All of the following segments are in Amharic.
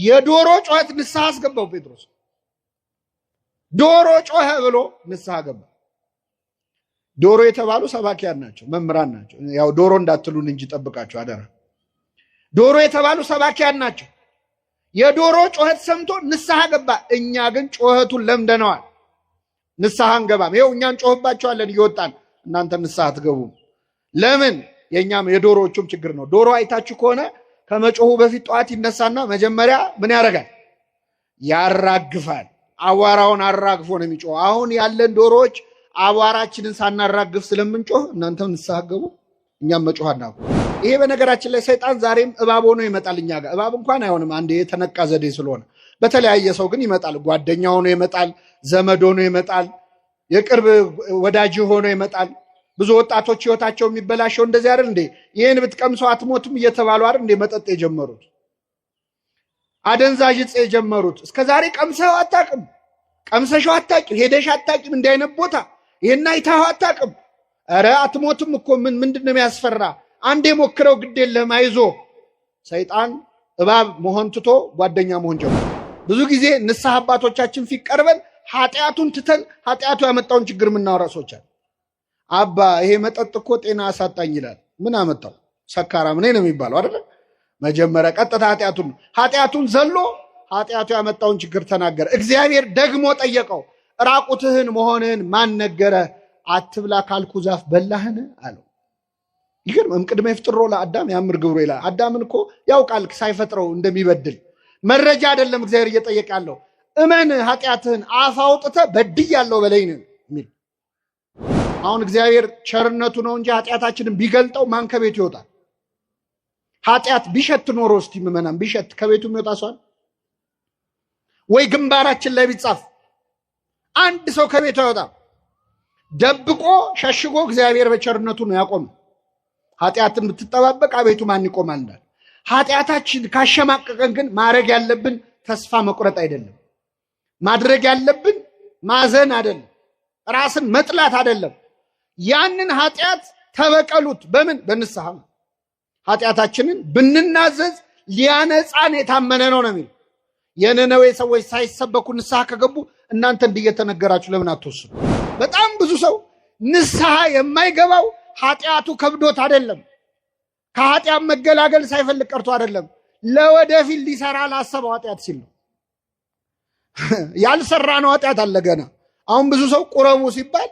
የዶሮ ጮኸት ንስሐ አስገባው ጴጥሮስ። ዶሮ ጮኸ ብሎ ንስሐ ገባ። ዶሮ የተባሉ ሰባኪያን ናቸው፣ መምህራን ናቸው። ያው ዶሮ እንዳትሉን እንጂ ጠብቃችሁ አደራ። ዶሮ የተባሉ ሰባኪያን ናቸው። የዶሮ ጮኸት ሰምቶ ንስሐ ገባ። እኛ ግን ጮኸቱን ለምደነዋል፣ ንስሐ አንገባም። ይኸው እኛን ጮህባቸዋለን እየወጣን፣ እናንተ ንስሐ አትገቡም። ለምን? የኛም የዶሮዎቹም ችግር ነው። ዶሮ አይታችሁ ከሆነ ከመጮሁ በፊት ጠዋት ይነሳና መጀመሪያ ምን ያደርጋል? ያራግፋል። አቧራውን አራግፎ ነው የሚጮህ። አሁን ያለን ዶሮዎች አቧራችንን ሳናራግፍ ስለምንጮህ እናንተም ንስሐ ገቡ፣ እኛም መጮህ አናቁ። ይሄ በነገራችን ላይ ሰይጣን ዛሬም እባብ ሆኖ ይመጣል እኛ ጋር። እባብ እንኳን አይሆንም፣ አንዴ የተነቃ ዘዴ ስለሆነ። በተለያየ ሰው ግን ይመጣል። ጓደኛ ሆኖ ይመጣል፣ ዘመድ ሆኖ ይመጣል፣ የቅርብ ወዳጅ ሆኖ ይመጣል። ብዙ ወጣቶች ህይወታቸው የሚበላሸው እንደዚህ አይደል እንዴ? ይሄን ብትቀምሰው አትሞትም እየተባሉ አይደል እንዴ መጠጥ የጀመሩት፣ አደንዛዥ ዕፅ የጀመሩት። እስከዛሬ ቀምሰው አታውቅም፣ ቀምሰሽው አታውቂም፣ ሄደሽ አታውቂም፣ እንዲህ አይነት ቦታ ይሄን አይተኸው አታውቅም። ኧረ አትሞትም እኮ ምንድን ነው የሚያስፈራ? አንዴ ሞክረው ግድ የለህም አይዞህ። ሰይጣን እባብ መሆን ትቶ ጓደኛ መሆን ጀመረ። ብዙ ጊዜ ንስሐ አባቶቻችን ፊት ቀርበን ኃጢአቱን ትተን ኃጢአቱ ያመጣውን ችግር የምናወራ ሰዎች አሉ። አባ ይሄ መጠጥ እኮ ጤና አሳጣኝ ይላል። ምን አመጣው? ሰካራም ነኝ ነው የሚባለው አይደል? መጀመሪያ ቀጥታ ኃጢአቱን ዘሎ ኃጢአቱ ያመጣውን ችግር ተናገረ። እግዚአብሔር ደግሞ ጠየቀው፣ ራቁትህን መሆንህን ማን ነገረ? አትብላ ካልኩ ዛፍ በላህን አለው። ይገርም። ቅድመ ይፍጥሮ ለአዳም ያምር ግብሮ ይላል። አዳምን እኮ ያውቃል ሳይፈጥረው እንደሚበድል። መረጃ አይደለም እግዚአብሔር እየጠየቀ ያለው። እመን ኃጢአትህን አፍ አውጥተህ በድያለሁ በለኝ የሚል። አሁን እግዚአብሔር ቸርነቱ ነው እንጂ ኃጢአታችንን ቢገልጠው ማን ከቤቱ ይወጣል? ኃጢአት ቢሸት ኖሮ እስቲ ምመናም ቢሸት ከቤቱ የሚወጣ ሰው ወይ? ግንባራችን ላይ ቢጻፍ አንድ ሰው ከቤቱ አይወጣም። ደብቆ ሸሽጎ እግዚአብሔር በቸርነቱ ነው ያቆመ። ኃጢአትን ብትጠባበቅ አቤቱ ማን ይቆማል እንዳለ። ኃጢአታችን ካሸማቀቀን ግን ማድረግ ያለብን ተስፋ መቁረጥ አይደለም። ማድረግ ያለብን ማዘን አይደለም፣ ራስን መጥላት አይደለም። ያንን ኃጢአት ተበቀሉት። በምን? በንስሐ። ኃጢአታችንን ብንናዘዝ ሊያነጻን የታመነ ነው ነው የሚል። የነነዌ ሰዎች ሳይሰበኩ ንስሐ ከገቡ እናንተ እንዲየተነገራችሁ ለምን አትወስኑ? በጣም ብዙ ሰው ንስሐ የማይገባው ኃጢአቱ ከብዶት አይደለም፣ ከኃጢአት መገላገል ሳይፈልግ ቀርቶ አይደለም፣ ለወደፊት ሊሰራ ላሰበው ኃጢአት ሲል ነው። ያልሰራ ነው ኃጢአት አለ ገና። አሁን ብዙ ሰው ቁረቡ ሲባል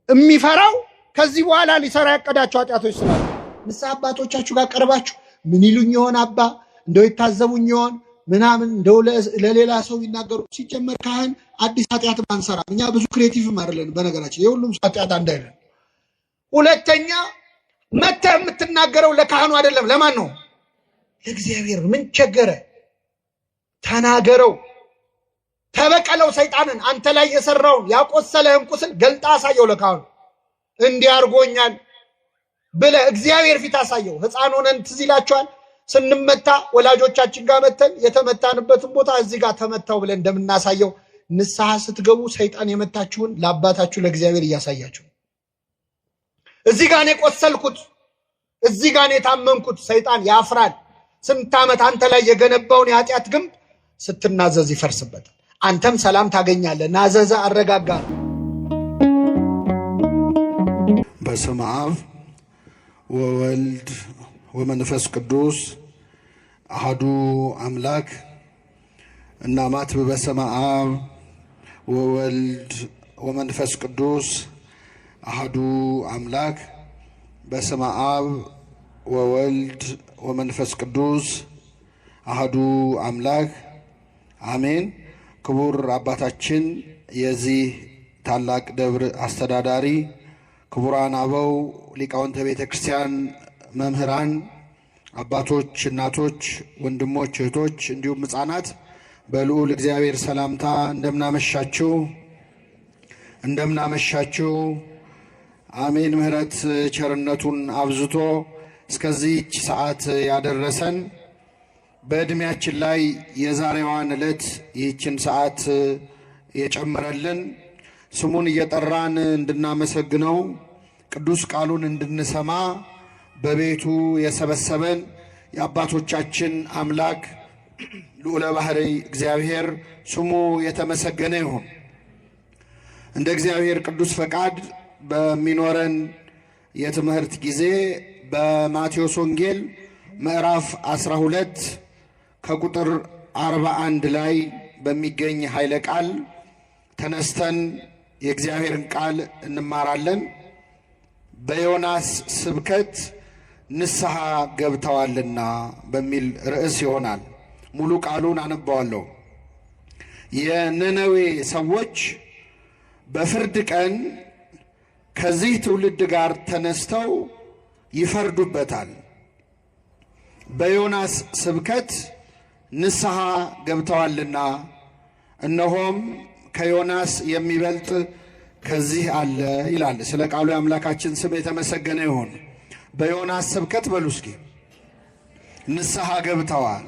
የሚፈራው ከዚህ በኋላ ሊሰራ ያቀዳቸው ኃጢአቶች ስላሉ። ንስሐ አባቶቻችሁ ጋር ቀርባችሁ ምን ይሉኝ ይሆን አባ፣ እንደው ይታዘቡኝ ይሆን ምናምን፣ እንደው ለሌላ ሰው ይናገሩ። ሲጀመር ካህን አዲስ ኃጢአት አንሰራ። እኛ ብዙ ክሬቲቭም አይደለን በነገራችን፣ የሁሉም ኃጢአት አንድ አይደለም። ሁለተኛ መተህ የምትናገረው ለካህኑ አይደለም፣ ለማን ነው? ለእግዚአብሔር። ምን ቸገረ? ተናገረው፣ ተበቀለው ሰይጣንን። አንተ ላይ የሰራውን ያቆሰለህን ቁስል ገልጣ አሳየው ለካህኑ። እንዲህ አድርጎኛል ብለህ እግዚአብሔር ፊት አሳየው። ሕፃን ሆነን ትዝ ይላችኋል፣ ስንመታ ወላጆቻችን ጋር መተን የተመታንበትን ቦታ እዚህ ጋር ተመታው ብለን እንደምናሳየው ንስሐ ስትገቡ ሰይጣን የመታችሁን ለአባታችሁ ለእግዚአብሔር እያሳያችሁ። እዚህ ጋር ነው የቆሰልኩት፣ እዚህ ጋር ነው የታመምኩት። ሰይጣን ያፍራል። ስንት ዓመት አንተ ላይ የገነባውን የኃጢአት ግንብ ስትናዘዝ ይፈርስበታል። አንተም ሰላም ታገኛለህ። ናዘዘ አረጋጋ። በስመ አብ ወወልድ ወመንፈስ ቅዱስ አሐዱ አምላክ። እናማትብ በስመ አብ ወወልድ ወመንፈስ ቅዱስ አሐዱ አምላክ። በስመ አብ ወወልድ ወመንፈስ ቅዱስ አሐዱ አምላክ አሜን። ክቡር አባታችን የዚህ ታላቅ ደብር አስተዳዳሪ፣ ክቡራን አበው ሊቃውንተ ቤተ ክርስቲያን፣ መምህራን፣ አባቶች፣ እናቶች፣ ወንድሞች፣ እህቶች እንዲሁም ሕፃናት በልዑል እግዚአብሔር ሰላምታ እንደምናመሻችሁ እንደምናመሻችሁ። አሜን። ምሕረት ቸርነቱን አብዝቶ እስከዚህች ሰዓት ያደረሰን በዕድሜያችን ላይ የዛሬዋን ዕለት ይህችን ሰዓት የጨመረልን ስሙን እየጠራን እንድናመሰግነው ቅዱስ ቃሉን እንድንሰማ በቤቱ የሰበሰበን የአባቶቻችን አምላክ ልዑለ ባሕሪ እግዚአብሔር ስሙ የተመሰገነ ይሁን። እንደ እግዚአብሔር ቅዱስ ፈቃድ በሚኖረን የትምህርት ጊዜ በማቴዎስ ወንጌል ምዕራፍ 12 ከቁጥር 41 ላይ በሚገኝ ኃይለ ቃል ተነስተን የእግዚአብሔርን ቃል እንማራለን። በዮናስ ስብከት ንስሐ ገብተዋልና በሚል ርዕስ ይሆናል። ሙሉ ቃሉን አነባዋለሁ። የነነዌ ሰዎች በፍርድ ቀን ከዚህ ትውልድ ጋር ተነስተው ይፈርዱበታል። በዮናስ ስብከት ንስሐ ገብተዋልና እነሆም ከዮናስ የሚበልጥ ከዚህ አለ ይላል። ስለ ቃሉ የአምላካችን ስም የተመሰገነ ይሁን። በዮናስ ስብከት በሉ እስኪ ንስሐ ገብተዋል።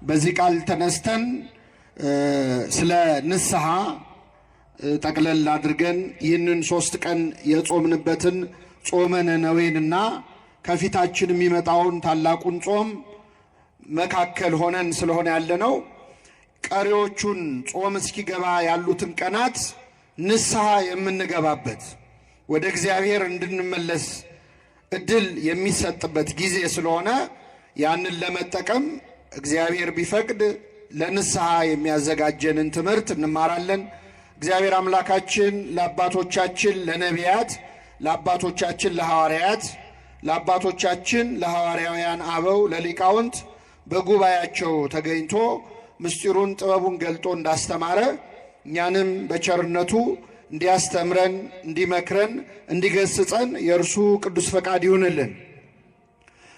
በዚህ ቃል ተነስተን ስለ ንስሐ ጠቅለል አድርገን ይህንን 3 ቀን የጾምንበትን ጾመ ነነዌንና ከፊታችን የሚመጣውን ታላቁን ጾም መካከል ሆነን ስለሆነ ያለነው ቀሪዎቹን ጾም እስኪገባ ያሉትን ቀናት ንስሐ የምንገባበት ወደ እግዚአብሔር እንድንመለስ እድል የሚሰጥበት ጊዜ ስለሆነ ያንን ለመጠቀም እግዚአብሔር ቢፈቅድ ለንስሐ የሚያዘጋጀንን ትምህርት እንማራለን። እግዚአብሔር አምላካችን ለአባቶቻችን ለነቢያት፣ ለአባቶቻችን ለሐዋርያት፣ ለአባቶቻችን ለሐዋርያውያን አበው ለሊቃውንት በጉባኤያቸው ተገኝቶ ምስጢሩን ጥበቡን ገልጦ እንዳስተማረ እኛንም በቸርነቱ እንዲያስተምረን፣ እንዲመክረን፣ እንዲገስጸን የእርሱ ቅዱስ ፈቃድ ይሁንልን።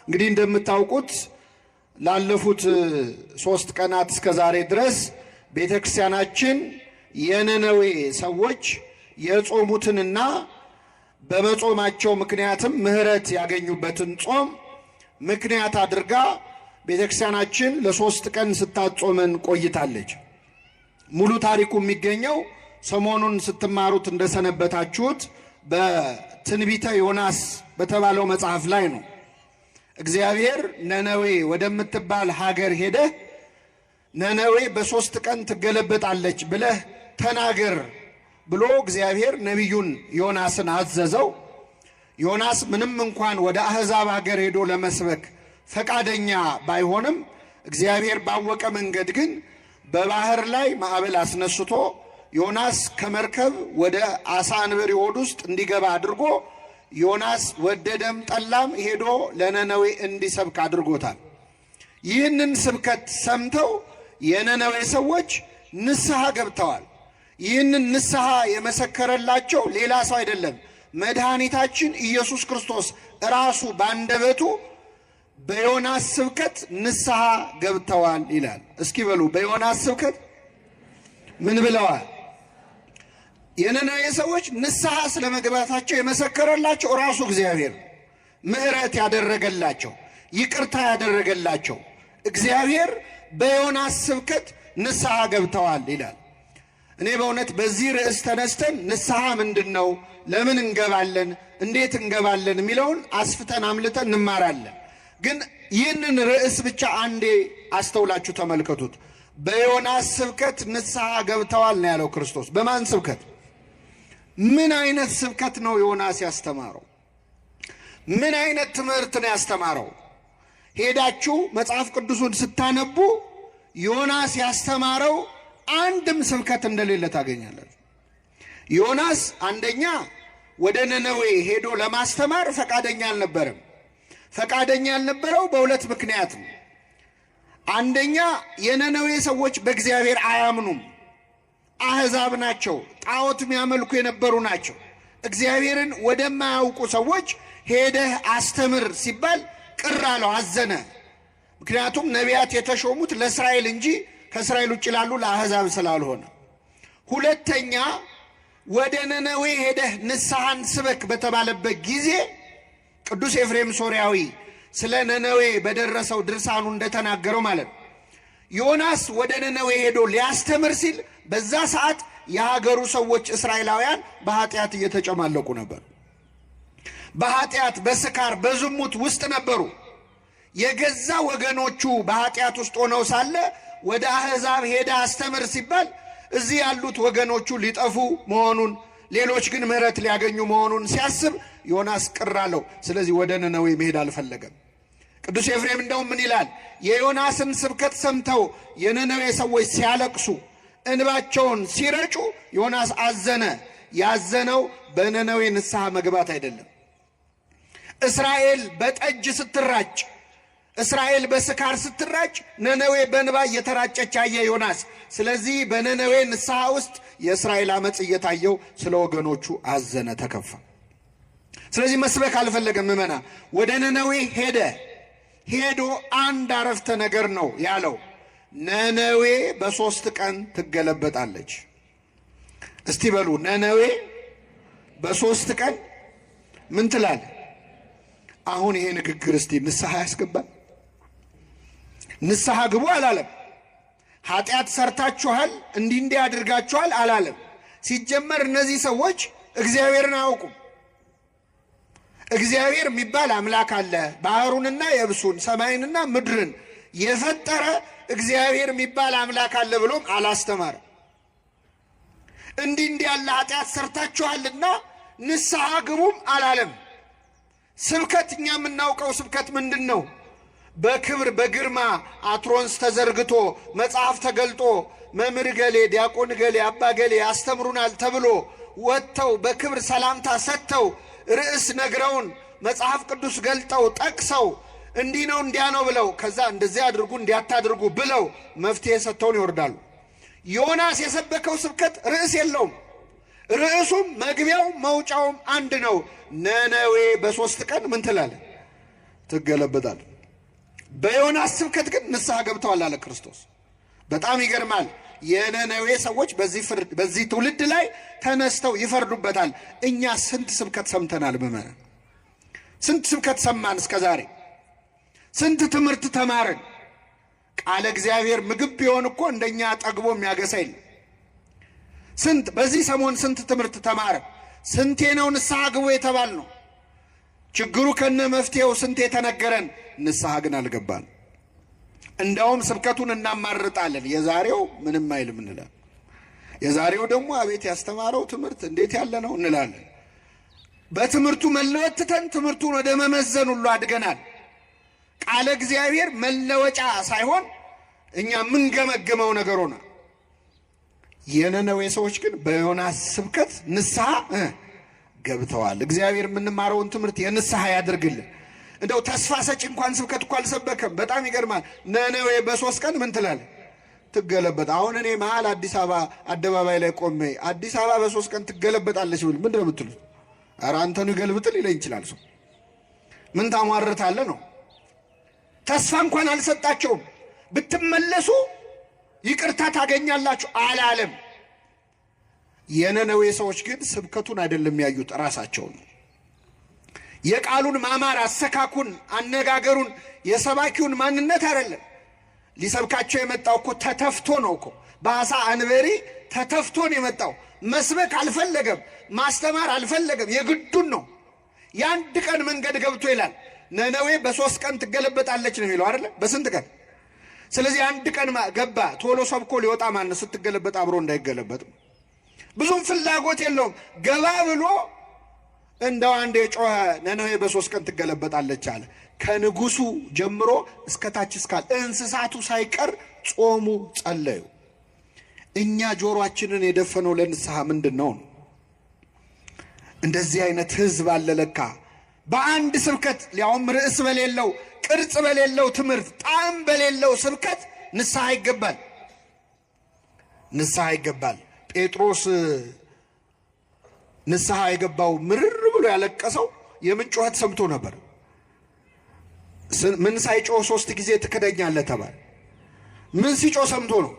እንግዲህ እንደምታውቁት ላለፉት 3 ቀናት እስከ ዛሬ ድረስ ቤተ ክርስቲያናችን የነነዌ ሰዎች የጾሙትንና በመጾማቸው ምክንያትም ምሕረት ያገኙበትን ጾም ምክንያት አድርጋ ቤተ ክርስቲያናችን ለ3 ቀን ስታጾመን ቆይታለች። ሙሉ ታሪኩ የሚገኘው ሰሞኑን ስትማሩት እንደሰነበታችሁት በትንቢተ ዮናስ በተባለው መጽሐፍ ላይ ነው። እግዚአብሔር ነነዌ ወደምትባል ሀገር ሄደህ ነነዌ በ3 ቀን ትገለበጣለች ብለህ ተናገር ብሎ እግዚአብሔር ነቢዩን ዮናስን አዘዘው። ዮናስ ምንም እንኳን ወደ አሕዛብ ሀገር ሄዶ ለመስበክ ፈቃደኛ ባይሆንም እግዚአብሔር ባወቀ መንገድ ግን በባህር ላይ ማዕበል አስነስቶ ዮናስ ከመርከብ ወደ አሳ አንበሪ ሆድ ውስጥ እንዲገባ አድርጎ ዮናስ ወደደም ጠላም ሄዶ ለነነዌ እንዲሰብክ አድርጎታል። ይህንን ስብከት ሰምተው የነነዌ ሰዎች ንስሐ ገብተዋል። ይህንን ንስሐ የመሰከረላቸው ሌላ ሰው አይደለም፣ መድኃኒታችን ኢየሱስ ክርስቶስ ራሱ ባንደበቱ በዮናስ ስብከት ንስሐ ገብተዋል ይላል። እስኪ በሉ በዮናስ ስብከት ምን ብለዋል? የነነዌ ሰዎች ንስሐ ስለመግባታቸው የመሰከረላቸው ራሱ እግዚአብሔር፣ ምሕረት ያደረገላቸው፣ ይቅርታ ያደረገላቸው እግዚአብሔር በዮናስ ስብከት ንስሐ ገብተዋል ይላል። እኔ በእውነት በዚህ ርዕስ ተነስተን ንስሐ ምንድን ነው፣ ለምን እንገባለን፣ እንዴት እንገባለን የሚለውን አስፍተን አምልተን እንማራለን። ግን ይህንን ርዕስ ብቻ አንዴ አስተውላችሁ ተመልከቱት። በዮናስ ስብከት ንስሐ ገብተዋል ነው ያለው ክርስቶስ። በማን ስብከት? ምን አይነት ስብከት ነው ዮናስ ያስተማረው? ምን አይነት ትምህርት ነው ያስተማረው? ሄዳችሁ መጽሐፍ ቅዱሱን ስታነቡ ዮናስ ያስተማረው አንድም ስብከት እንደሌለ ታገኛላችሁ። ዮናስ አንደኛ ወደ ነነዌ ሄዶ ለማስተማር ፈቃደኛ አልነበረም። ፈቃደኛ ያልነበረው በሁለት ምክንያት ነው። አንደኛ የነነዌ ሰዎች በእግዚአብሔር አያምኑም፣ አሕዛብ ናቸው፣ ጣዖት የሚያመልኩ የነበሩ ናቸው። እግዚአብሔርን ወደማያውቁ ሰዎች ሄደህ አስተምር ሲባል ቅር አለው፣ አዘነ። ምክንያቱም ነቢያት የተሾሙት ለእስራኤል እንጂ ከእስራኤል ውጭ ላሉ ለአሕዛብ ስላልሆነ። ሁለተኛ ወደ ነነዌ ሄደህ ንስሐን ስበክ በተባለበት ጊዜ ቅዱስ ኤፍሬም ሶርያዊ ስለ ነነዌ በደረሰው ድርሳኑ እንደተናገረው ማለት ነው፣ ዮናስ ወደ ነነዌ ሄዶ ሊያስተምር ሲል በዛ ሰዓት የሀገሩ ሰዎች እስራኤላውያን በኃጢአት እየተጨማለቁ ነበር። በኃጢአት፣ በስካር፣ በዝሙት ውስጥ ነበሩ። የገዛ ወገኖቹ በኃጢአት ውስጥ ሆነው ሳለ ወደ አሕዛብ ሄደ አስተምር ሲባል እዚህ ያሉት ወገኖቹ ሊጠፉ መሆኑን ሌሎች ግን ምሕረት ሊያገኙ መሆኑን ሲያስብ ዮናስ ቅር አለው። ስለዚህ ወደ ነነዌ መሄድ አልፈለገም። ቅዱስ ኤፍሬም እንደውም ምን ይላል? የዮናስን ስብከት ሰምተው የነነዌ ሰዎች ሲያለቅሱ እንባቸውን ሲረጩ ዮናስ አዘነ። ያዘነው በነነዌ ንስሐ መግባት አይደለም። እስራኤል በጠጅ ስትራጭ፣ እስራኤል በስካር ስትራጭ ነነዌ በእንባ እየተራጨች አየ ዮናስ። ስለዚህ በነነዌ ንስሐ ውስጥ የእስራኤል አመፅ እየታየው ስለ ወገኖቹ አዘነ፣ ተከፋ። ስለዚህ መስበክ አልፈለገም። ምዕመና ወደ ነነዌ ሄዶ አንድ አረፍተ ነገር ነው ያለው። ነነዌ በ3 ቀን ትገለበጣለች። እስቲ በሉ ነነዌ በ3 ቀን ምን ትላል? አሁን ይሄ ንግግር እስቲ ንስሐ ያስገባል? ንስሐ ግቡ አላለም። ኃጢአት ሰርታችኋል እንዲህ አድርጋችኋል አላለም። ሲጀመር እነዚህ ሰዎች እግዚአብሔርን አያውቁም። እግዚአብሔር የሚባል አምላክ አለ። ባህሩንና የብሱን ሰማይንና ምድርን የፈጠረ እግዚአብሔር የሚባል አምላክ አለ ብሎም አላስተማረም። እንዲህ ያለ ኃጢአት ሰርታችኋልና ንስሐ ግቡም አላለም። ስብከት እኛ የምናውቀው ስብከት ምንድን ነው? በክብር በግርማ አትሮንስ ተዘርግቶ መጽሐፍ ተገልጦ መምህር ገሌ ዲያቆን ገሌ አባ ገሌ ያስተምሩናል ተብሎ ወጥተው በክብር ሰላምታ ሰጥተው ርዕስ ነግረውን መጽሐፍ ቅዱስ ገልጠው ጠቅሰው እንዲህ ነው እንዲያ ነው ብለው ከዛ እንደዚህ አድርጉ እንዲያታድርጉ ብለው መፍትሄ ሰጥተውን ይወርዳሉ። ዮናስ የሰበከው ስብከት ርዕስ የለውም። ርዕሱም መግቢያው መውጫውም አንድ ነው። ነነዌ በ3 ቀን ምን ትላለ? ትገለበጣል። በዮናስ ስብከት ግን ንስሐ ገብተዋል አለ ክርስቶስ። በጣም ይገርማል። የነነዌ ሰዎች በዚህ ትውልድ ላይ ተነስተው ይፈርዱበታል። እኛ ስንት ስብከት ሰምተናል? በመረ ስንት ስብከት ሰማን እስከ ዛሬ? ስንት ትምህርት ተማርን? ቃለ እግዚአብሔር ምግብ ቢሆን እኮ እንደኛ ጠግቦ የሚያገሳ የለም። ስንት በዚህ ሰሞን ስንት ትምህርት ተማርን? ስንቴ ነው ንስሐ ግቡ የተባል ነው? ችግሩ ከነ መፍትሄው ስንቴ ተነገረን፣ ንስሐ ግን አልገባን። እንደውም ስብከቱን እናማርጣለን። የዛሬው ምንም አይልም እንላለን። የዛሬው ደግሞ አቤት ያስተማረው ትምህርት እንዴት ያለ ነው እንላለን። በትምህርቱ መለወጥ ትተን ትምህርቱን ወደ መመዘን ሁሉ አድገናል። ቃለ እግዚአብሔር መለወጫ ሳይሆን እኛ የምንገመግመው ነገር ሆነ። የነነዌ ሰዎች ግን በዮናስ ስብከት ንስሐ ገብተዋል። እግዚአብሔር የምንማረውን ትምህርት የንስሐ ያድርግልን። እንደው ተስፋ ሰጪ እንኳን ስብከት እኮ አልሰበከም። በጣም ይገርማል። ነነዌ በ3 ቀን ምን ትላል? ትገለበጥ። አሁን እኔ መሀል አዲስ አበባ አደባባይ ላይ ቆሜ አዲስ አበባ በ3 ቀን ትገለበጣለች ብል ምንድን ነው የምትሉት? ኧረ አንተኑ ይገልብጥል ይለኝ ይችላል ሰው። ምን ታሟርታለህ ነው። ተስፋ እንኳን አልሰጣቸውም። ብትመለሱ ይቅርታ ታገኛላችሁ አላለም። የነነዌ ሰዎች ግን ስብከቱን አይደለም ያዩት፣ ራሳቸውን የቃሉን ማማር፣ አሰካኩን፣ አነጋገሩን፣ የሰባኪውን ማንነት አይደለም። ሊሰብካቸው የመጣው እኮ ተተፍቶ ነው እኮ በአሳ አንበሪ ተተፍቶ ነው የመጣው። መስበክ አልፈለገም፣ ማስተማር አልፈለገም። የግዱን ነው። የአንድ ቀን መንገድ ገብቶ ይላል ነነዌ በ3 ቀን ትገለበጣለች ነው የሚለው አይደለ? በስንት ቀን? ስለዚህ አንድ ቀን ገባ። ቶሎ ሰብኮ ሊወጣ ማን ስትገለበጥ አብሮ እንዳይገለበጥ ብዙም ፍላጎት የለውም። ገባ ብሎ እንደው አንዴ ጮኸ፣ ነነዌ በ3 ቀን ትገለበጣለች አለ። ከንጉሱ ጀምሮ እስከ ታች እስካል እንስሳቱ ሳይቀር ጾሙ፣ ጸለዩ። እኛ ጆሮአችንን የደፈነው ለንስሐ ምንድን ነው? እንደዚህ አይነት ህዝብ አለ ለካ። በአንድ ስብከት ሊያውም ርዕስ በሌለው ቅርጽ በሌለው ትምህርት ጣዕም በሌለው ስብከት ንስሐ ይገባል፣ ንስሐ ይገባል። ጴጥሮስ ንስሐ የገባው ምርር ብሎ ያለቀሰው የምን ጩኸት ሰምቶ ነበር? ምን ሳይጮህ 3 ጊዜ ትክደኛለህ ተባለ። ምን ሲጮህ ሰምቶ ነው?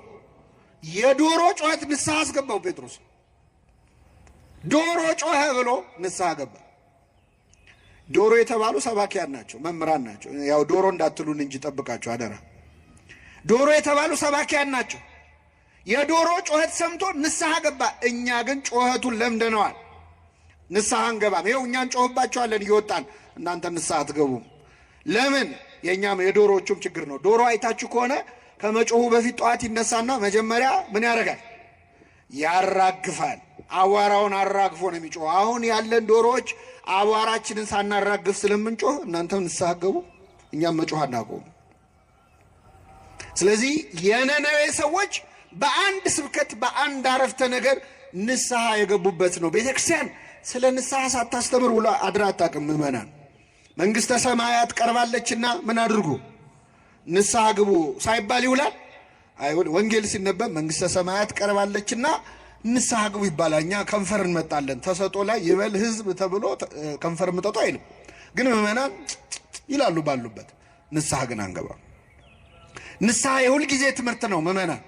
የዶሮ ጩኸት ንስሐ አስገባው ጴጥሮስ። ዶሮ ጮኸ ብሎ ንስሐ ገባ። ዶሮ የተባሉ ሰባኪያን ናቸው፣ መምህራን ናቸው። ያው ዶሮ እንዳትሉን እንጂ ጠብቃችሁ አደራ። ዶሮ የተባሉ ሰባኪያን ናቸው። የዶሮ ጩኸት ሰምቶ ንስሐ ገባ። እኛ ግን ጩኸቱን ለምደነዋል፣ ንስሐ አንገባም። ይኸው እኛን ጮህባቸዋለን እየወጣን፣ እናንተ ንስሐ አትገቡም። ለምን? የኛም የዶሮዎቹም ችግር ነው። ዶሮ አይታችሁ ከሆነ ከመጮሁ በፊት ጠዋት ይነሳና መጀመሪያ ምን ያደርጋል? ያራግፋል። አቧራውን አራግፎ ነው የሚጮህ። አሁን ያለን ዶሮዎች አቧራችንን ሳናራግፍ ስለምንጮህ እናንተም ንስሐ ገቡ፣ እኛም መጮህ አናቆም። ስለዚህ የነነዌ ሰዎች በአንድ ስብከት በአንድ አረፍተ ነገር ንስሐ የገቡበት ነው። ቤተክርስቲያን ስለ ንስሐ ሳታስተምር ውላ አድራ አታውቅም። ምእመናን መንግሥተ ሰማያት ቀርባለችና ምን አድርጉ? ንስሐ ግቡ ሳይባል ይውላል? አይውል። ወንጌል ሲነበብ መንግሥተ ሰማያት ቀርባለችና ንስሐ ግቡ ይባላል። እኛ ከንፈር እንመጣለን። ተሰጦ ላይ ይበል ሕዝብ ተብሎ ከንፈር ምጠጡ አይልም። ግን ምእመናን ይላሉ ባሉበት፣ ንስሐ ግን አንገባም። ንስሐ የሁል ጊዜ ትምህርት ነው ምእመናን።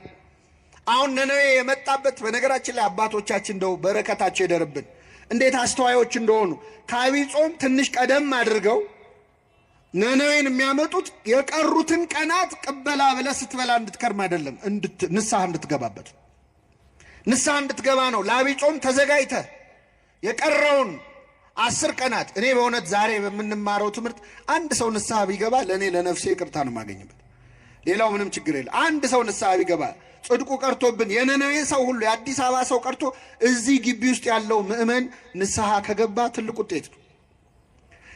አሁን ነነዌ የመጣበት በነገራችን ላይ አባቶቻችን እንደው በረከታቸው ይደርብን እንዴት አስተዋዮች እንደሆኑ ከዐቢይ ጾም ትንሽ ቀደም አድርገው ነነዌን የሚያመጡት የቀሩትን ቀናት ቅበላ ብለህ ስትበላ እንድትከርም አይደለም፣ ንስሐ እንድትገባበት ንስሐ እንድትገባ ነው። ለዐቢይ ጾም ተዘጋጅተህ የቀረውን 10 ቀናት እኔ በእውነት ዛሬ በምንማረው ትምህርት አንድ ሰው ንስሐ ቢገባ ለእኔ ለነፍሴ ይቅርታ ነው የማገኝበት። ሌላው ምንም ችግር የለ። አንድ ሰው ንስሐ ቢገባ ጽድቁ ቀርቶብን የነነዌ ሰው ሁሉ የአዲስ አበባ ሰው ቀርቶ እዚህ ግቢ ውስጥ ያለው ምእመን ንስሐ ከገባ ትልቅ ውጤት ነው።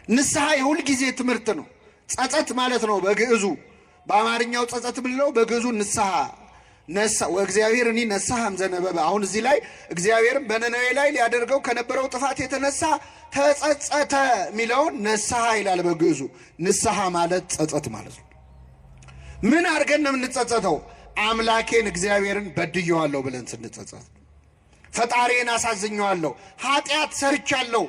ንስሐ የሁል ጊዜ ትምህርት ነው። ጸጸት ማለት ነው በግዕዙ። በአማርኛው ጸጸት ብለው በግዕዙ ንስሐ ነሳ ወእግዚአብሔር እኒ ነሳህም ዘነበበ። አሁን እዚህ ላይ እግዚአብሔርም በነነዌ ላይ ሊያደርገው ከነበረው ጥፋት የተነሳ ተጸጸተ የሚለውን ነስሐ ይላል በግዕዙ። ንስሐ ማለት ጸጸት ማለት ነው። ምን አድርገን ነው የምንጸጸተው? አምላኬን እግዚአብሔርን በድየዋለሁ ብለን ስንጸጸት፣ ፈጣሪን አሳዝኘዋለሁ፣ ኃጢአት ሰርቻለሁ፣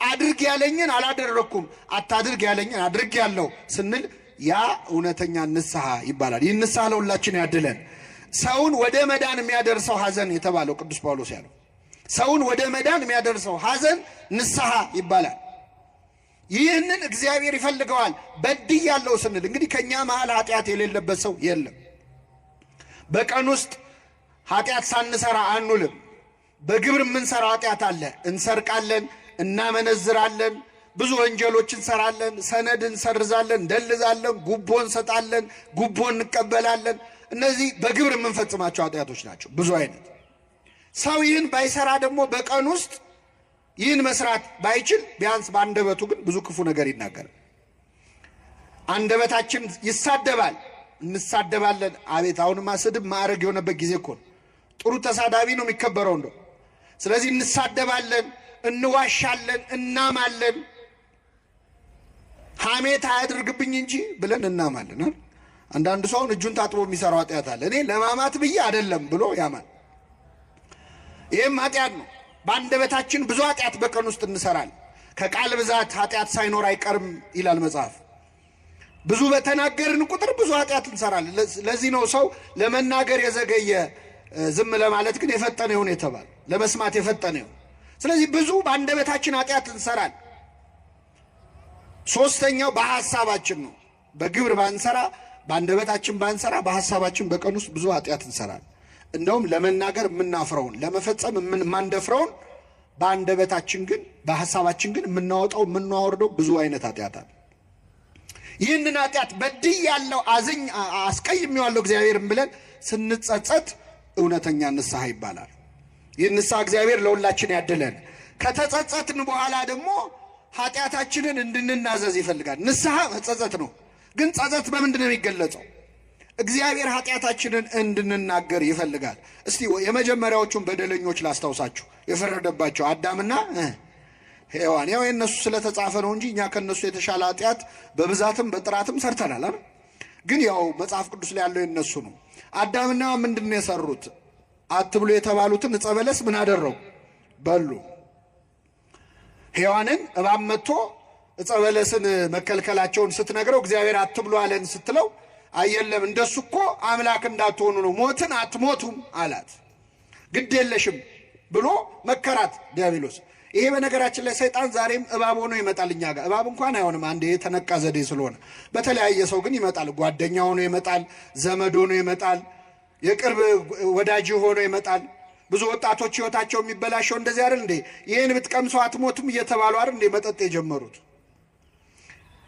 አድርግ ያለኝን አላደረኩም፣ አታድርግ ያለኝን አድርግ ያለው ስንል ያ እውነተኛ ንስሐ ይባላል። ይህ ንስሐ ለሁላችን ያድለን። ሰውን ወደ መዳን የሚያደርሰው ሐዘን የተባለው ቅዱስ ጳውሎስ ያለው ሰውን ወደ መዳን የሚያደርሰው ሐዘን ንስሐ ይባላል። ይህንን እግዚአብሔር ይፈልገዋል። በድያለሁ ስንል እንግዲህ ከኛ መሃል ኃጢአት የሌለበት ሰው የለም። በቀን ውስጥ ኃጢአት ሳንሰራ አንውልም። በግብር የምንሰራው ኃጢአት አለ። እንሰርቃለን፣ እናመነዝራለን፣ ብዙ ወንጀሎች እንሰራለን፣ ሰነድ እንሰርዛለን፣ እንደልዛለን፣ ጉቦ እንሰጣለን፣ ጉቦ እንቀበላለን። እነዚህ በግብር የምንፈጽማቸው ኃጢአቶች ናቸው፣ ብዙ አይነት። ሰው ይህን ባይሰራ ደግሞ በቀን ውስጥ ይህን መስራት ባይችል ቢያንስ በአንደበቱ ግን ብዙ ክፉ ነገር ይናገራል። አንደበታችን ይሳደባል፣ እንሳደባለን። አቤት አሁንማ ስድብ ማዕረግ የሆነበት ጊዜ እኮ ነው። ጥሩ ተሳዳቢ ነው የሚከበረው እንደው። ስለዚህ እንሳደባለን፣ እንዋሻለን፣ እናማለን። ሐሜት አያድርግብኝ እንጂ ብለን እናማለን። አንዳንድ ሰው እጁን ታጥቦ የሚሰራው ኃጢአት አለ። እኔ ለማማት ብዬ አይደለም ብሎ ያማል። ይህም ኃጢአት ነው። በአንደበታችን ብዙ ኃጢአት በቀን ውስጥ እንሰራለን። ከቃል ብዛት ኃጢአት ሳይኖር አይቀርም ይላል መጽሐፍ። ብዙ በተናገርን ቁጥር ብዙ ኃጢአት እንሰራለን። ለዚህ ነው ሰው ለመናገር የዘገየ ዝም ለማለት ግን የፈጠነ ይሁን የተባለ፣ ለመስማት የፈጠነ ይሁን። ስለዚህ ብዙ በአንደበታችን ኃጢአት እንሰራለን። ሶስተኛው በሐሳባችን ነው። በግብር ባንሰራ፣ በአንደበታችን ባንሰራ፣ በሐሳባችን በቀን ውስጥ ብዙ ኃጢአት እንሰራለን። እንደውም ለመናገር የምናፍረውን ለመፈጸም የማንደፍረውን በአንደበታችን ግን በሐሳባችን ግን የምናወጣው የምናወርደው ብዙ አይነት ኃጢአት አለ። ይህንን ኃጢአት በድያለሁ፣ አስቀይሜዋለሁ እግዚአብሔርን ብለን ስንጸጸት እውነተኛ ንስሐ ይባላል። ይህ ንስሐ እግዚአብሔር ለሁላችን ያድለን። ከተጸጸትን በኋላ ደግሞ ኃጢአታችንን እንድንናዘዝ ይፈልጋል። ንስሐ መጸጸት ነው። ግን ጸጸት በምንድን ነው የሚገለጸው? እግዚአብሔር ኃጢአታችንን እንድንናገር ይፈልጋል። እስቲ የመጀመሪያዎቹን በደለኞች ላስታውሳችሁ። የፈረደባቸው አዳምና ሔዋን። ያው የእነሱ ስለተጻፈ ነው እንጂ እኛ ከእነሱ የተሻለ ኃጢአት በብዛትም በጥራትም ሰርተናል። ግን ያው መጽሐፍ ቅዱስ ላይ ያለው የእነሱ ነው። አዳምና ምንድን ነው የሰሩት? አትብሉ የተባሉትን ዕፀ በለስ ምን አደረጉ? በሉ። ሔዋንን እባብ መጥቶ ዕፀ በለስን መከልከላቸውን ስትነግረው እግዚአብሔር አትብሉ አለን ስትለው አየለም እንደሱ እኮ አምላክ እንዳትሆኑ ነው፣ ሞትን አትሞቱም አላት። ግድ የለሽም ብሎ መከራት ዲያብሎስ። ይሄ በነገራችን ላይ ሰይጣን ዛሬም እባብ ሆኖ ይመጣል እኛ ጋር። እባብ እንኳን አይሆንም፣ አንድ የተነቃ ዘዴ ስለሆነ። በተለያየ ሰው ግን ይመጣል። ጓደኛ ሆኖ ይመጣል፣ ዘመድ ሆኖ ይመጣል፣ የቅርብ ወዳጅ ሆኖ ይመጣል። ብዙ ወጣቶች ህይወታቸው የሚበላሸው እንደዚህ አይደል እንዴ? ይህን ብትቀምሰው አትሞቱም እየተባሉ አይደል እንዴ መጠጥ የጀመሩት?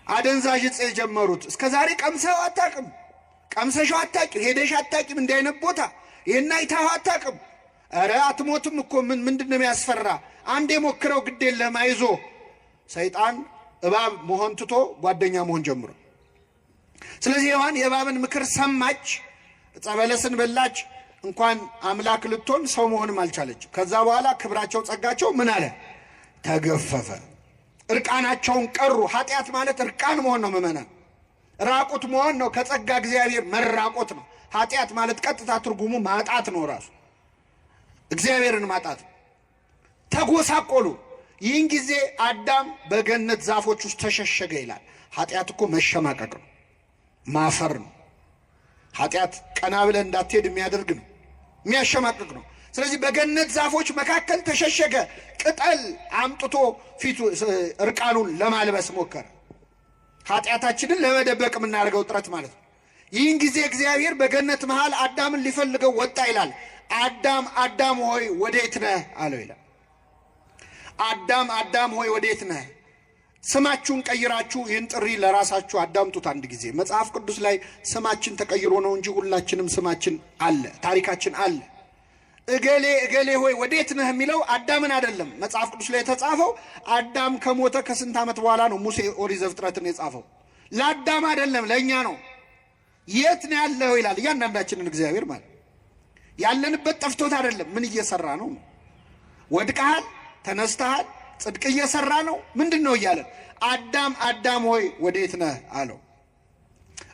አደንዛዥ ዕፅ የጀመሩት እስከ ዛሬ ቀምሰው አታውቅም፣ ቀምሰሽው አታውቂም፣ ሄደሽ አታውቂም። እንዲህ አይነት ቦታ ይሄን አይተኸው አታውቅም። ኧረ አትሞትም እኮ ምንድን ነው የሚያስፈራ? አንዴ ሞክረው ግድ የለም አይዞህ። ሰይጣን እባብ መሆን ትቶ ጓደኛ መሆን ጀምሮ፣ ስለዚህ ሔዋን የእባብን ምክር ሰማች፣ ዕፀ በለስን በላች። እንኳን አምላክ ልትሆን ሰው መሆንም አልቻለች። ከዛ በኋላ ክብራቸው ጸጋቸው ምን አለ? ተገፈፈ። እርቃናቸውን ቀሩ። ኃጢአት ማለት እርቃን መሆን ነው። ምእመናን ራቁት መሆን ነው። ከጸጋ እግዚአብሔር መራቆት ነው። ኃጢአት ማለት ቀጥታ ትርጉሙ ማጣት ነው። ራሱ እግዚአብሔርን ማጣት። ተጎሳቆሉ። ይህን ጊዜ አዳም በገነት ዛፎች ውስጥ ተሸሸገ ይላል። ኃጢአት እኮ መሸማቀቅ ነው፣ ማፈር ነው። ኃጢአት ቀና ብለህ እንዳትሄድ የሚያደርግ ነው፣ የሚያሸማቅቅ ነው። ስለዚህ በገነት ዛፎች መካከል ተሸሸገ። ቅጠል አምጥቶ ፊቱ እርቃኑን ለማልበስ ሞከረ። ኃጢአታችንን ለመደበቅ የምናደርገው ጥረት ማለት ነው። ይህን ጊዜ እግዚአብሔር በገነት መሃል አዳምን ሊፈልገው ወጣ ይላል። አዳም አዳም ሆይ ወዴት ነህ አለው ይላል። አዳም አዳም ሆይ ወዴት ነህ? ስማችሁን ቀይራችሁ ይህን ጥሪ ለራሳችሁ አዳምጡት። አንድ ጊዜ መጽሐፍ ቅዱስ ላይ ስማችን ተቀይሮ ነው እንጂ ሁላችንም ስማችን አለ፣ ታሪካችን አለ። እገሌ እገሌ ሆይ ወዴት ነህ የሚለው አዳምን አይደለም። መጽሐፍ ቅዱስ ላይ የተጻፈው አዳም ከሞተ ከስንት ዓመት በኋላ ነው ሙሴ ኦሪት ዘፍጥረትን የጻፈው። ለአዳም አይደለም ለእኛ ነው። የት ነው ያለው ይላል እያንዳንዳችንን እግዚአብሔር ማለት። ያለንበት ጠፍቶት አይደለም፣ ምን እየሰራ ነው? ወድቀሃል፣ ተነስተሃል፣ ጽድቅ እየሰራ ነው፣ ምንድን ነው እያለን። አዳም አዳም ሆይ ወዴት ነህ አለው።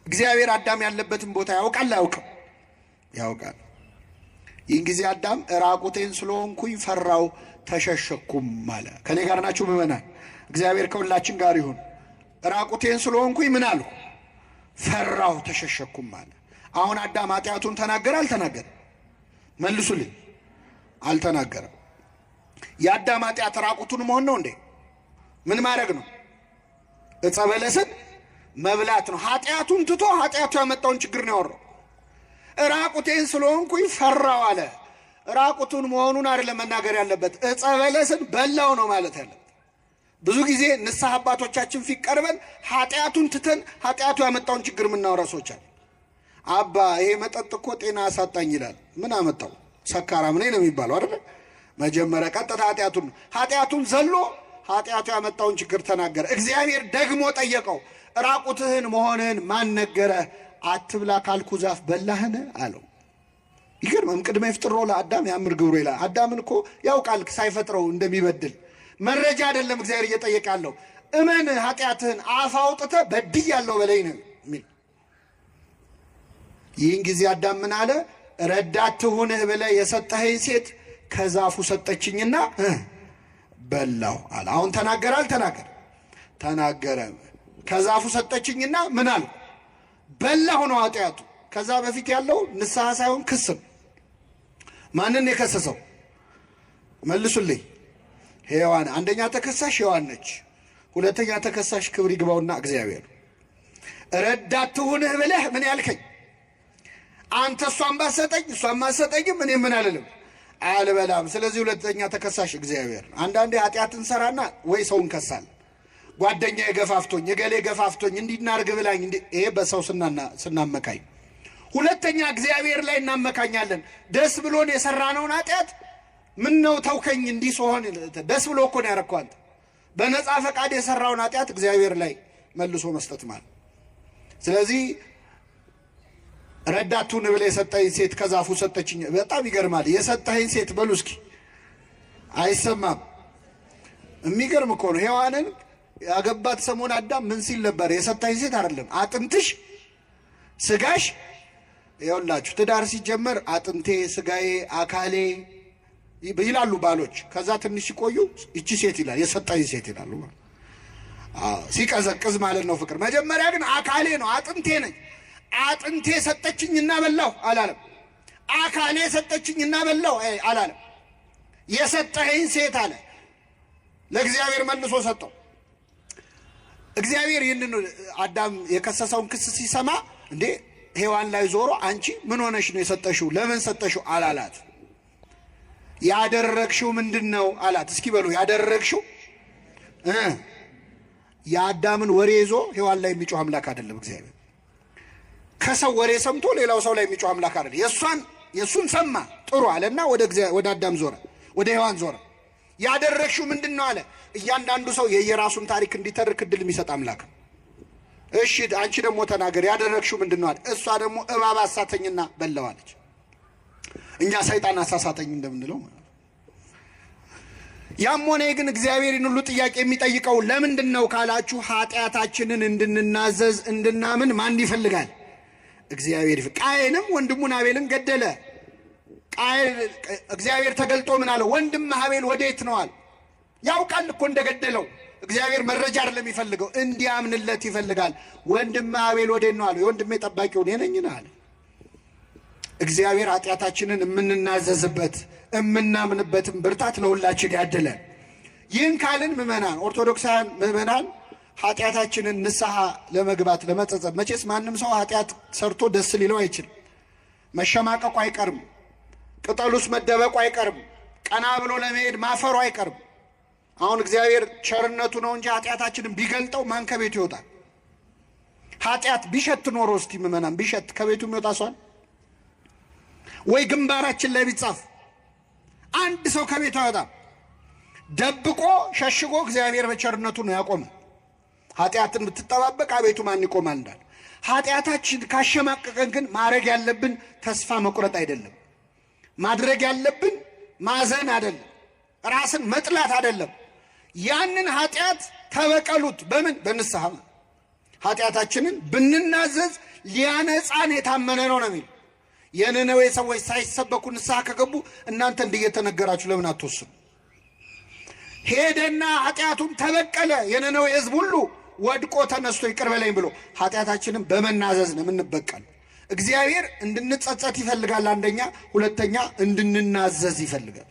እግዚአብሔር አዳም ያለበትን ቦታ ያውቃል አያውቅም? ያውቃል። ይህን ጊዜ አዳም ራቁቴን ስለሆንኩኝ ፈራው ተሸሸኩም አለ። ከኔ ጋር ናችሁ ምእመናን? እግዚአብሔር ከሁላችን ጋር ይሁን። ራቁቴን ስለሆንኩኝ ምን አልሁ? ፈራው ተሸሸኩም አለ። አሁን አዳም ኃጢአቱን ተናገረ አልተናገረም? መልሱልኝ። አልተናገረም። የአዳም ኃጢአት ራቁቱን መሆን ነው እንዴ? ምን ማድረግ ነው? ዕፀ በለስን መብላት ነው። ኃጢአቱን ትቶ ኃጢአቱ ያመጣውን ችግር ነው ያወራው። ራቁቴን ስለሆንኩኝ ፈራው አለ። ራቁቱን መሆኑን አይደለም መናገር ያለበት፣ ዕፀ በለስን በላው ነው ማለት ያለበት። ብዙ ጊዜ ንስሐ አባቶቻችን ፊት ቀርበን ኃጢአቱን ትተን ኃጢአቱ ያመጣውን ችግር የምናወራ ሰዎች አለ። አባ ይሄ መጠጥ እኮ ጤና አሳጣኝ ይላል። ምን አመጣው? ሰካራም ነኝ ነው የሚባለው አይደለ? መጀመሪያ ቀጥታ ኃጢአቱን ዘሎ ኃጢአቱ ያመጣውን ችግር ተናገረ። እግዚአብሔር ደግሞ ጠየቀው፣ ራቁትህን መሆንህን ማን ነገረህ? አትብላ ካልኩ ዛፍ በላህን አለው። ይገርምም ቅድመ ይፍጥሮ ለአዳም ያምር ግብሩ ይላል። አዳምን እኮ ያውቃል ሳይፈጥረው እንደሚበድል። መረጃ አይደለም እግዚአብሔር እየጠየቀ ያለው፣ እመን ኃጢአትህን አፍ አውጥተህ በድያለሁ በለኝ ነው የሚል። ይህን ጊዜ አዳም ምን አለ? ረዳት ትሁንህ ብለህ የሰጠኸኝ ሴት ከዛፉ ሰጠችኝና በላሁ አለ። አሁን ተናገረ አልተናገረ? ተናገረ። ከዛፉ ሰጠችኝና ምን አለ? በላሁ ነው ኃጢአቱ። ከዛ በፊት ያለው ንስሐ ሳይሆን ክስ ነው። ማንን የከሰሰው? መልሱልኝ። ሔዋን። አንደኛ ተከሳሽ ሔዋን ነች። ሁለተኛ ተከሳሽ ክብር ይግባውና እግዚአብሔር። ረዳት ትሁንህ ብለህ ምን ያልከኝ አንተ፣ እሷን ባሰጠኝ እሷን ማሰጠኝም እኔ ምን አልልም አልበላም። ስለዚህ ሁለተኛ ተከሳሽ እግዚአብሔር። አንዳንዴ ኃጢአት እንሰራና ወይ ሰው እንከሳል። ጓደኛ የገፋፍቶኝ እገሌ ገፋፍቶኝ እንዲናርግ ብላኝ፣ ይሄ በሰው ስናመካኝ። ሁለተኛ እግዚአብሔር ላይ እናመካኛለን። ደስ ብሎን የሰራነውን ኃጢአት ምን ነው ተውከኝ እንዲህ ሲሆን ደስ ብሎ እኮ ነው ያረከው አንተ። በነፃ ፈቃድ የሰራውን ኃጢአት እግዚአብሔር ላይ መልሶ መስጠት ማለት። ስለዚህ ረዳቱን ብለህ የሰጠኝ ሴት ከዛፉ ሰጠችኝ። በጣም ይገርማል። የሰጠኝ ሴት በሉ እስኪ። አይሰማም። የሚገርም እኮ ነው። ሔዋንን ያገባት ሰሞን አዳም ምን ሲል ነበር? የሰጠኝ ሴት አይደለም አጥንትሽ ስጋሽ። ይኸውላችሁ ትዳር ሲጀመር አጥንቴ ስጋዬ አካሌ ይላሉ ባሎች። ከዛ ትንሽ ሲቆዩ እቺ ሴት ይላል፣ የሰጠኝ ሴት ይላሉ። ሲቀዘቅዝ ማለት ነው ፍቅር። መጀመሪያ ግን አካሌ ነው አጥንቴ ነኝ። አጥንቴ ሰጠችኝና በላሁ አላለም። አካሌ ሰጠችኝና በላሁ አላለም። የሰጠኸኝ ሴት አለ። ለእግዚአብሔር መልሶ ሰጠው። እግዚአብሔር ይህንን አዳም የከሰሰውን ክስ ሲሰማ እንዴ ሔዋን ላይ ዞሮ አንቺ ምን ሆነሽ ነው የሰጠሽው? ለምን ሰጠሽው አላላት። ያደረግሽው ምንድን ነው አላት። እስኪ በሉ ያደረግሽው የአዳምን ወሬ ይዞ ሔዋን ላይ የሚጮህ አምላክ አይደለም እግዚአብሔር። ከሰው ወሬ ሰምቶ ሌላው ሰው ላይ የሚጮህ አምላክ አይደለም። የእሱን ሰማ ጥሩ አለና ወደ አዳም ዞረ፣ ወደ ሔዋን ዞረ። ያደረግሽው ምንድን ነው አለ። እያንዳንዱ ሰው የየራሱን ታሪክ እንዲተርክ እድል የሚሰጥ አምላክ። እሺ አንቺ ደግሞ ተናገር፣ ያደረግሽው ምንድን ነው አለ። እሷ ደግሞ እባብ አሳተኝና በላዋለች። እኛ ሰይጣን አሳሳተኝ እንደምንለው ማለት ነው። ያም ሆነ ግን እግዚአብሔርን ሁሉ ጥያቄ የሚጠይቀው ለምንድን ነው ካላችሁ፣ ኃጢአታችንን እንድንናዘዝ እንድናምን ማን ይፈልጋል? እግዚአብሔር። ቃየንም ወንድሙን አቤልን ገደለ። እግዚአብሔር ተገልጦ ምን አለ? ወንድምህ አቤል ወዴት ነው አለ። ያውቃል እኮ እንደገደለው። እግዚአብሔር መረጃ አይደለም የሚፈልገው፣ እንዲያምንለት ይፈልጋል። ወንድምህ አቤል ወዴት ነው አለ። የወንድሜ ጠባቂው እኔ ነኝ አለ። እግዚአብሔር ኃጢአታችንን የምንናዘዝበት የምናምንበትም ብርታት ለሁላችን ያድለን። ይህን ካልን ምዕመናን፣ ኦርቶዶክሳውያን ምዕመናን ኃጢአታችንን ንስሐ ለመግባት ለመጸጸት፣ መቼስ ማንም ሰው ኃጢአት ሰርቶ ደስ ሊለው አይችልም። መሸማቀቁ አይቀርም፣ ቅጠሉስ መደበቁ አይቀርም፣ ቀና ብሎ ለመሄድ ማፈሩ አይቀርም። አሁን እግዚአብሔር ቸርነቱ ነው እንጂ ኃጢአታችንን ቢገልጠው ማን ከቤቱ ይወጣል? ኃጢአት ቢሸት ኖሮ እስቲ ምዕመናን ቢሸት ከቤቱ የሚወጣ ሰዋል ወይ? ግንባራችን ላይ ቢጻፍ አንድ ሰው ከቤቱ አይወጣም። ደብቆ ሸሽጎ እግዚአብሔር በቸርነቱ ነው ያቆመ። ኃጢአትን ብትጠባበቅ አቤቱ ማን ይቆማል እንዳለ። ኃጢአታችን ካሸማቀቀን ግን ማድረግ ያለብን ተስፋ መቁረጥ አይደለም። ማድረግ ያለብን ማዘን አይደለም፣ ራስን መጥላት አይደለም። ያንን ኃጢአት ተበቀሉት። በምን? በንስሐ። ኃጢአታችንን ብንናዘዝ ሊያነጻን የታመነ ነው ነው የሚል። የነነዌ ሰዎች ሳይሰበኩ ንስሐ ከገቡ እናንተ እንደየተነገራችሁ ለምን አትወስኑ? ሄደና ኃጢአቱን ተበቀለ። የነነዌ ሕዝብ ሁሉ ወድቆ ተነስቶ ይቅር በለኝ ብሎ ኃጢአታችንን በመናዘዝ ነው የምንበቀል። እግዚአብሔር እንድንጸጸት ይፈልጋል አንደኛ፣ ሁለተኛ እንድንናዘዝ ይፈልጋል፣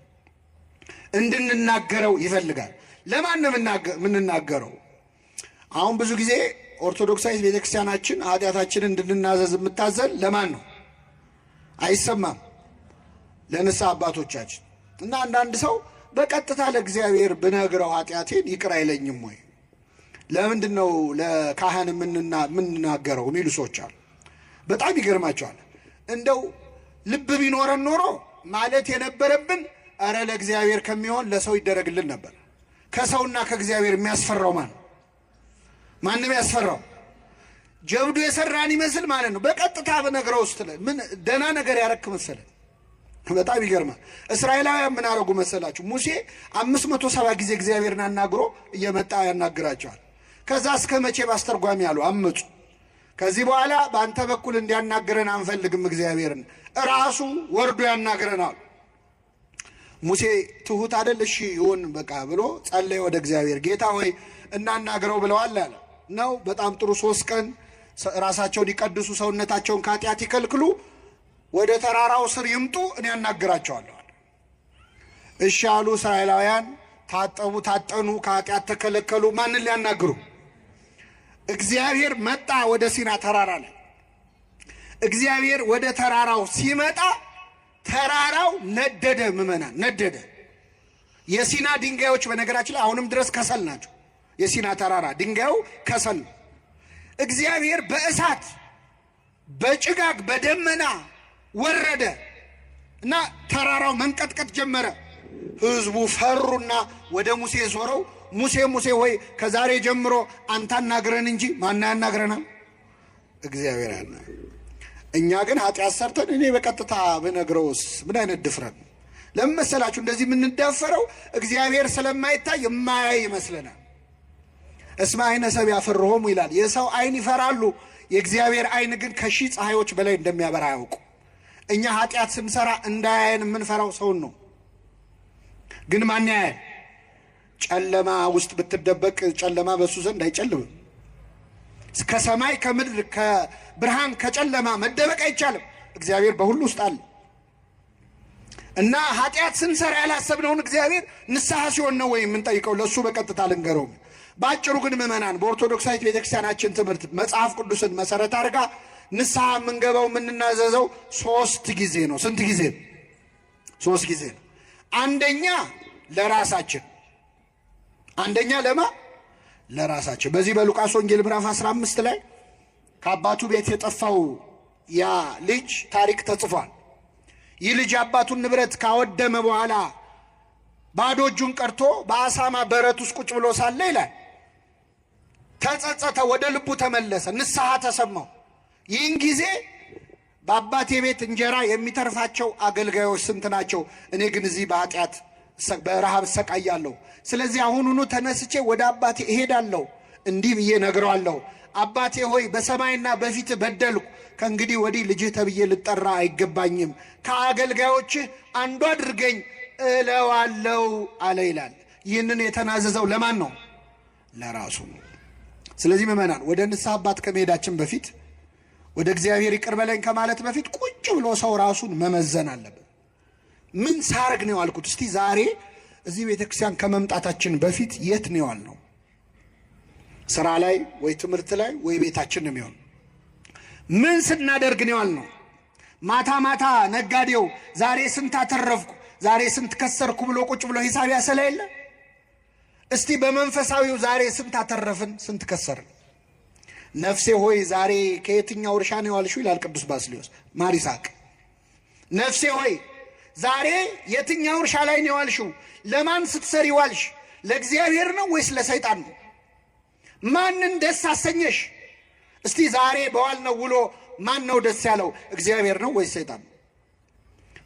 እንድንናገረው ይፈልጋል። ለማን ነው የምንናገረው? አሁን ብዙ ጊዜ ኦርቶዶክሳዊት ቤተክርስቲያናችን ኃጢአታችንን እንድንናዘዝ የምታዘን ለማን ነው? አይሰማም። ለንስሐ አባቶቻችን እና አንዳንድ ሰው በቀጥታ ለእግዚአብሔር ብነግረው ኃጢአቴን ይቅር አይለኝም ወይ? ለምንድን ነው ለካህን የምንናገረው የሚሉ ሰዎች አሉ። በጣም ይገርማቸዋል። እንደው ልብ ቢኖረን ኖሮ ማለት የነበረብን እረ ለእግዚአብሔር ከሚሆን ለሰው ይደረግልን ነበር። ከሰውና ከእግዚአብሔር የሚያስፈራው ማንም ያስፈራው? ጀብዱ የሰራን ይመስል ማለት ነው። በቀጥታ በነገረው ውስጥ ምን ደህና ነገር ያረክ መሰለ። በጣም ይገርማል። እስራኤላውያን ምን አረጉ መሰላችሁ? ሙሴ 570 ጊዜ እግዚአብሔርን አናግሮ እየመጣ ያናግራቸዋል። ከዛ እስከ መቼ ባስተርጓሚ ያሉ አመፁ። ከዚህ በኋላ በአንተ በኩል እንዲያናግረን አንፈልግም፣ እግዚአብሔርን ራሱ ወርዶ ያናግረናል። ሙሴ ትሁት አይደል? እሺ ይሁን በቃ ብሎ ጸለየ ወደ እግዚአብሔር። ጌታ ሆይ እናናግረው ብለዋል አለ ነው። በጣም ጥሩ። 3 ቀን ራሳቸውን ይቀድሱ፣ ሰውነታቸውን ከኃጢአት ይከልክሉ፣ ወደ ተራራው ስር ይምጡ፣ እኔ ያናግራቸዋለሁ። እሺ አሉ። እስራኤላውያን ታጠቡ፣ ታጠኑ፣ ከኃጢአት ተከለከሉ። ማንን ሊያናግሩ? እግዚአብሔር መጣ ወደ ሲና ተራራ ላይ። እግዚአብሔር ወደ ተራራው ሲመጣ ተራራው ነደደ። ምዕመናን ነደደ። የሲና ድንጋዮች በነገራችን ላይ አሁንም ድረስ ከሰል ናቸው። የሲና ተራራ ድንጋዩ ከሰል ነው። እግዚአብሔር በእሳት በጭጋግ በደመና ወረደ እና ተራራው መንቀጥቀጥ ጀመረ። ሕዝቡ ፈሩና ወደ ሙሴ ዞረው ሙሴ ሙሴ ሆይ ከዛሬ ጀምሮ አንተ አናግረን እንጂ ማን ያናግረናል? እግዚአብሔር ያና። እኛ ግን ኃጢአት ሰርተን እኔ በቀጥታ ብነግረውስ ምን አይነት ድፍረት! ለምን መሰላችሁ እንደዚህ የምንዳፈረው? እግዚአብሔር ስለማይታይ የማያይ ይመስለናል። እስመ ዓይነ ሰብእ ያፈርሆሙ ይላል። የሰው ዓይን ይፈራሉ፣ የእግዚአብሔር ዓይን ግን ከሺህ ፀሐዮች በላይ እንደሚያበራ ያውቁ። እኛ ኃጢአት ስንሰራ እንዳያየን የምንፈራው ሰውን ነው። ግን ማን ያያል? ጨለማ ውስጥ ብትደበቅ ጨለማ በሱ ዘንድ አይጨልምም። ከሰማይ ከምድር ከብርሃን ከጨለማ መደበቅ አይቻልም። እግዚአብሔር በሁሉ ውስጥ አለ እና ኃጢአት ስንሰራ ያላሰብነውን እግዚአብሔር ንስሐ ሲሆን ነው ወይ የምንጠይቀው? ለእሱ በቀጥታ ልንገረው። በአጭሩ ግን ምዕመናን በኦርቶዶክሳዊት ቤተክርስቲያናችን ትምህርት መጽሐፍ ቅዱስን መሰረት አድርጋ ንስሐ የምንገባው የምንናዘዘው 3 ጊዜ ነው። ስንት ጊዜ? 3 ጊዜ ነው። አንደኛ ለራሳችን። አንደኛ ለራሳቸው። በዚህ በሉቃስ ወንጌል ምዕራፍ 15 ላይ ከአባቱ ቤት የጠፋው ያ ልጅ ታሪክ ተጽፏል። ይህ ልጅ አባቱን ንብረት ካወደመ በኋላ ባዶ እጁን ቀርቶ በአሳማ በረት ውስጥ ቁጭ ብሎ ሳለ ይላል ተጸጸተ፣ ወደ ልቡ ተመለሰ፣ ንስሐ ተሰማው። ይህን ጊዜ በአባቴ ቤት እንጀራ የሚተርፋቸው አገልጋዮች ስንት ናቸው? እኔ ግን እዚህ በኃጢአት በረሃብ እሰቃያለሁ። ስለዚህ አሁኑኑ ተነስቼ ወደ አባቴ እሄዳለሁ፣ እንዲህ ብዬ ነግረዋለሁ፣ አባቴ ሆይ በሰማይና በፊት በደልኩ፣ ከእንግዲህ ወዲህ ልጅህ ተብዬ ልጠራ አይገባኝም፣ ከአገልጋዮችህ አንዱ አድርገኝ እለዋለሁ አለ ይላል። ይህንን የተናዘዘው ለማን ነው? ለራሱ ነው። ስለዚህ ምእመናን ወደ ንስሐ አባት ከመሄዳችን በፊት ወደ እግዚአብሔር ይቅር በለኝ ከማለት በፊት ቁጭ ብሎ ሰው ራሱን መመዘን አለበት። ምን ሳረግ ነው ያልኩት? እስቲ ዛሬ እዚህ ቤተክርስቲያን ከመምጣታችን በፊት የት ነው ያልነው? ስራ ላይ ወይ ትምህርት ላይ ወይ ቤታችን ነው የሚሆን? ምን ስናደርግ ነው ያልነው? ማታ ማታ ነጋዴው ዛሬ ስንት አተረፍኩ፣ ዛሬ ስንት ከሰርኩ ብሎ ቁጭ ብሎ ሂሳብ ያሰላ የለ? እስቲ በመንፈሳዊው ዛሬ ስንት አተረፍን፣ ስንት ከሰርን? ነፍሴ ሆይ ዛሬ ከየትኛው እርሻ ነው ያልሽው ይላል ቅዱስ ባስልዮስ ማር ይስሐቅ። ነፍሴ ሆይ ዛሬ የትኛው እርሻ ላይ ነው ያልሽው? ለማን ስትሰሪ ዋልሽ? ለእግዚአብሔር ነው ወይስ ለሰይጣን ነው? ማንን ደስ አሰኘሽ? እስቲ ዛሬ በዋልነው ውሎ ማን ነው ደስ ያለው? እግዚአብሔር ነው ወይስ ሰይጣን ነው?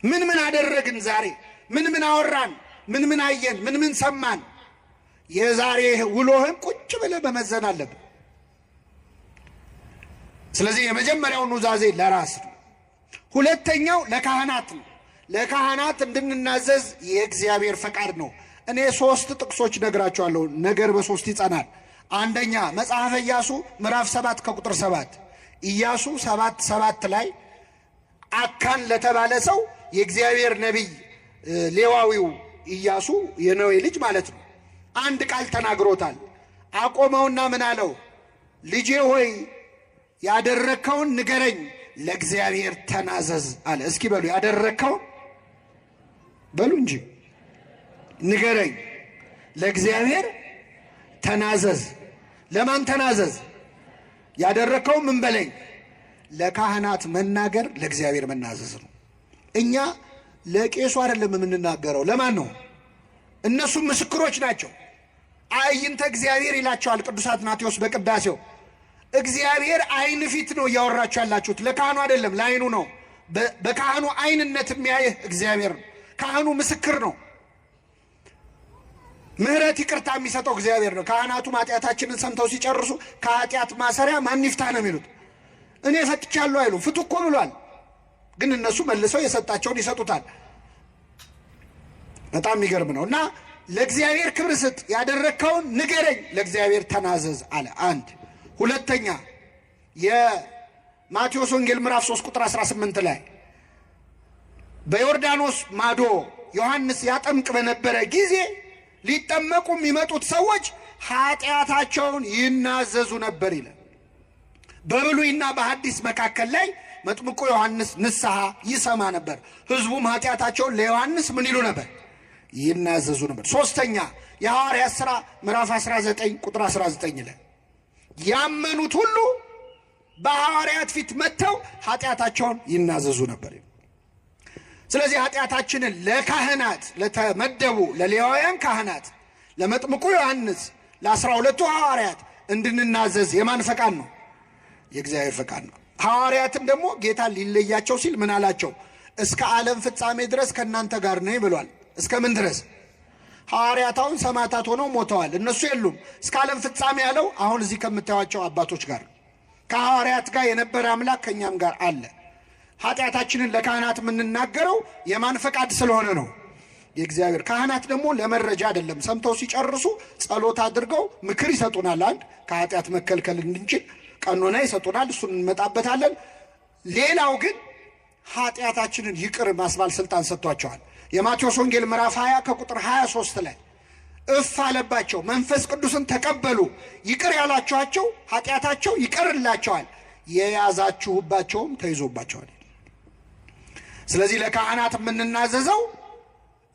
ምን ምን አደረግን ዛሬ? ምን ምን አወራን? ምን ምን አየን? ምን ምን ሰማን? የዛሬ ውሎህን ቁጭ ብለህ መመዘን አለብን። ስለዚህ የመጀመሪያው ኑዛዜ ለራስ ነው። ሁለተኛው ለካህናት ነው። ለካህናት እንድንናዘዝ የእግዚአብሔር ፈቃድ ነው። እኔ 3 ጥቅሶች ነግራቸዋለሁ። ነገር በ3 ይጸናል። አንደኛ መጽሐፈ ኢያሱ ምዕራፍ 7 ከቁጥር 7 ኢያሱ 7:7 ላይ አካን ለተባለ ሰው የእግዚአብሔር ነቢይ ሌዋዊው ኢያሱ የነዌ ልጅ ማለት ነው አንድ ቃል ተናግሮታል። አቆመውና ምን አለው? ልጄ ሆይ ያደረከውን ንገረኝ፣ ለእግዚአብሔር ተናዘዝ አለ። እስኪ በሉ ያደረከውን በሉ እንጂ ንገረኝ፣ ለእግዚአብሔር ተናዘዝ። ለማን ተናዘዝ? ያደረከውን ምን በለኝ? ለካህናት መናገር ለእግዚአብሔር መናዘዝ ነው። እኛ ለቄሱ አይደለም የምንናገረው። ለማን ነው? እነሱ ምስክሮች ናቸው። አይንተ እግዚአብሔር ይላቸዋል ቅዱስ አትናቴዎስ በቅዳሴው። እግዚአብሔር አይን ፊት ነው እያወራችሁ ያላችሁት፣ ለካህኑ አይደለም፣ ለአይኑ ነው። በካህኑ አይንነት የሚያይህ እግዚአብሔር ነው። ካህኑ ምስክር ነው። ምሕረት ይቅርታ የሚሰጠው እግዚአብሔር ነው። ካህናቱ ኃጢአታችንን ሰምተው ሲጨርሱ ከኃጢአት ማሰሪያ ማን ይፍታ ነው የሚሉት። እኔ ፈትቻለሁ አይሉ፣ ፍቱ እኮ ብሏል። ግን እነሱ መልሰው የሰጣቸውን ይሰጡታል። በጣም የሚገርም ነው። እና ለእግዚአብሔር ክብር ስጥ፣ ያደረግከውን ንገረኝ፣ ለእግዚአብሔር ተናዘዝ አለ። አንድ ሁለተኛ የማቴዎስ ወንጌል ምዕራፍ 3 ቁጥር 18 ላይ በዮርዳኖስ ማዶ ዮሐንስ ያጠምቅ በነበረ ጊዜ ሊጠመቁ የሚመጡት ሰዎች ኃጢአታቸውን ይናዘዙ ነበር ይላል። በብሉይና በሐዲስ መካከል ላይ መጥምቁ ዮሐንስ ንስሐ ይሰማ ነበር። ሕዝቡም ኃጢአታቸውን ለዮሐንስ ምን ይሉ ነበር? ይናዘዙ ነበር። ሶስተኛ የሐዋርያት ሥራ ምዕራፍ 19 ቁጥር 19 ላይ ያመኑት ሁሉ በሐዋርያት ፊት መጥተው ኃጢአታቸውን ይናዘዙ ነበር። ስለዚህ ኃጢአታችንን ለካህናት ለተመደቡ ለሌዋውያን ካህናት፣ ለመጥምቁ ዮሐንስ፣ ለ12ቱ ሐዋርያት እንድንናዘዝ የማን ፈቃድ ነው? የእግዚአብሔር ፈቃድ ነው። ሐዋርያትም ደግሞ ጌታ ሊለያቸው ሲል ምን አላቸው? እስከ ዓለም ፍጻሜ ድረስ ከእናንተ ጋር ነኝ ብሏል። እስከ ምን ድረስ? ሐዋርያት አሁን ሰማዕታት ሆነው ሞተዋል፣ እነሱ የሉም። እስከ ዓለም ፍጻሜ ያለው አሁን እዚህ ከምታዩቸው አባቶች ጋር ከሐዋርያት ጋር የነበረ አምላክ ከእኛም ጋር አለ። ኃጢአታችንን ለካህናት የምንናገረው የማን ፈቃድ ስለሆነ ነው? የእግዚአብሔር። ካህናት ደግሞ ለመረጃ አይደለም፣ ሰምተው ሲጨርሱ ጸሎት አድርገው ምክር ይሰጡናል። አንድ ከኃጢአት መከልከል እንድንችል ቀኖና ይሰጡናል፣ እሱን እንመጣበታለን። ሌላው ግን ኃጢአታችንን ይቅር ማስባል ስልጣን ሰጥቷቸዋል። የማቴዎስ ወንጌል ምዕራፍ 20 ከቁጥር 23 ላይ እፍ አለባቸው፣ መንፈስ ቅዱስን ተቀበሉ፣ ይቅር ያላችኋቸው ኃጢአታቸው ይቀርላቸዋል፣ የያዛችሁባቸውም ተይዞባቸዋል። ስለዚህ ለካህናት የምንናዘዘው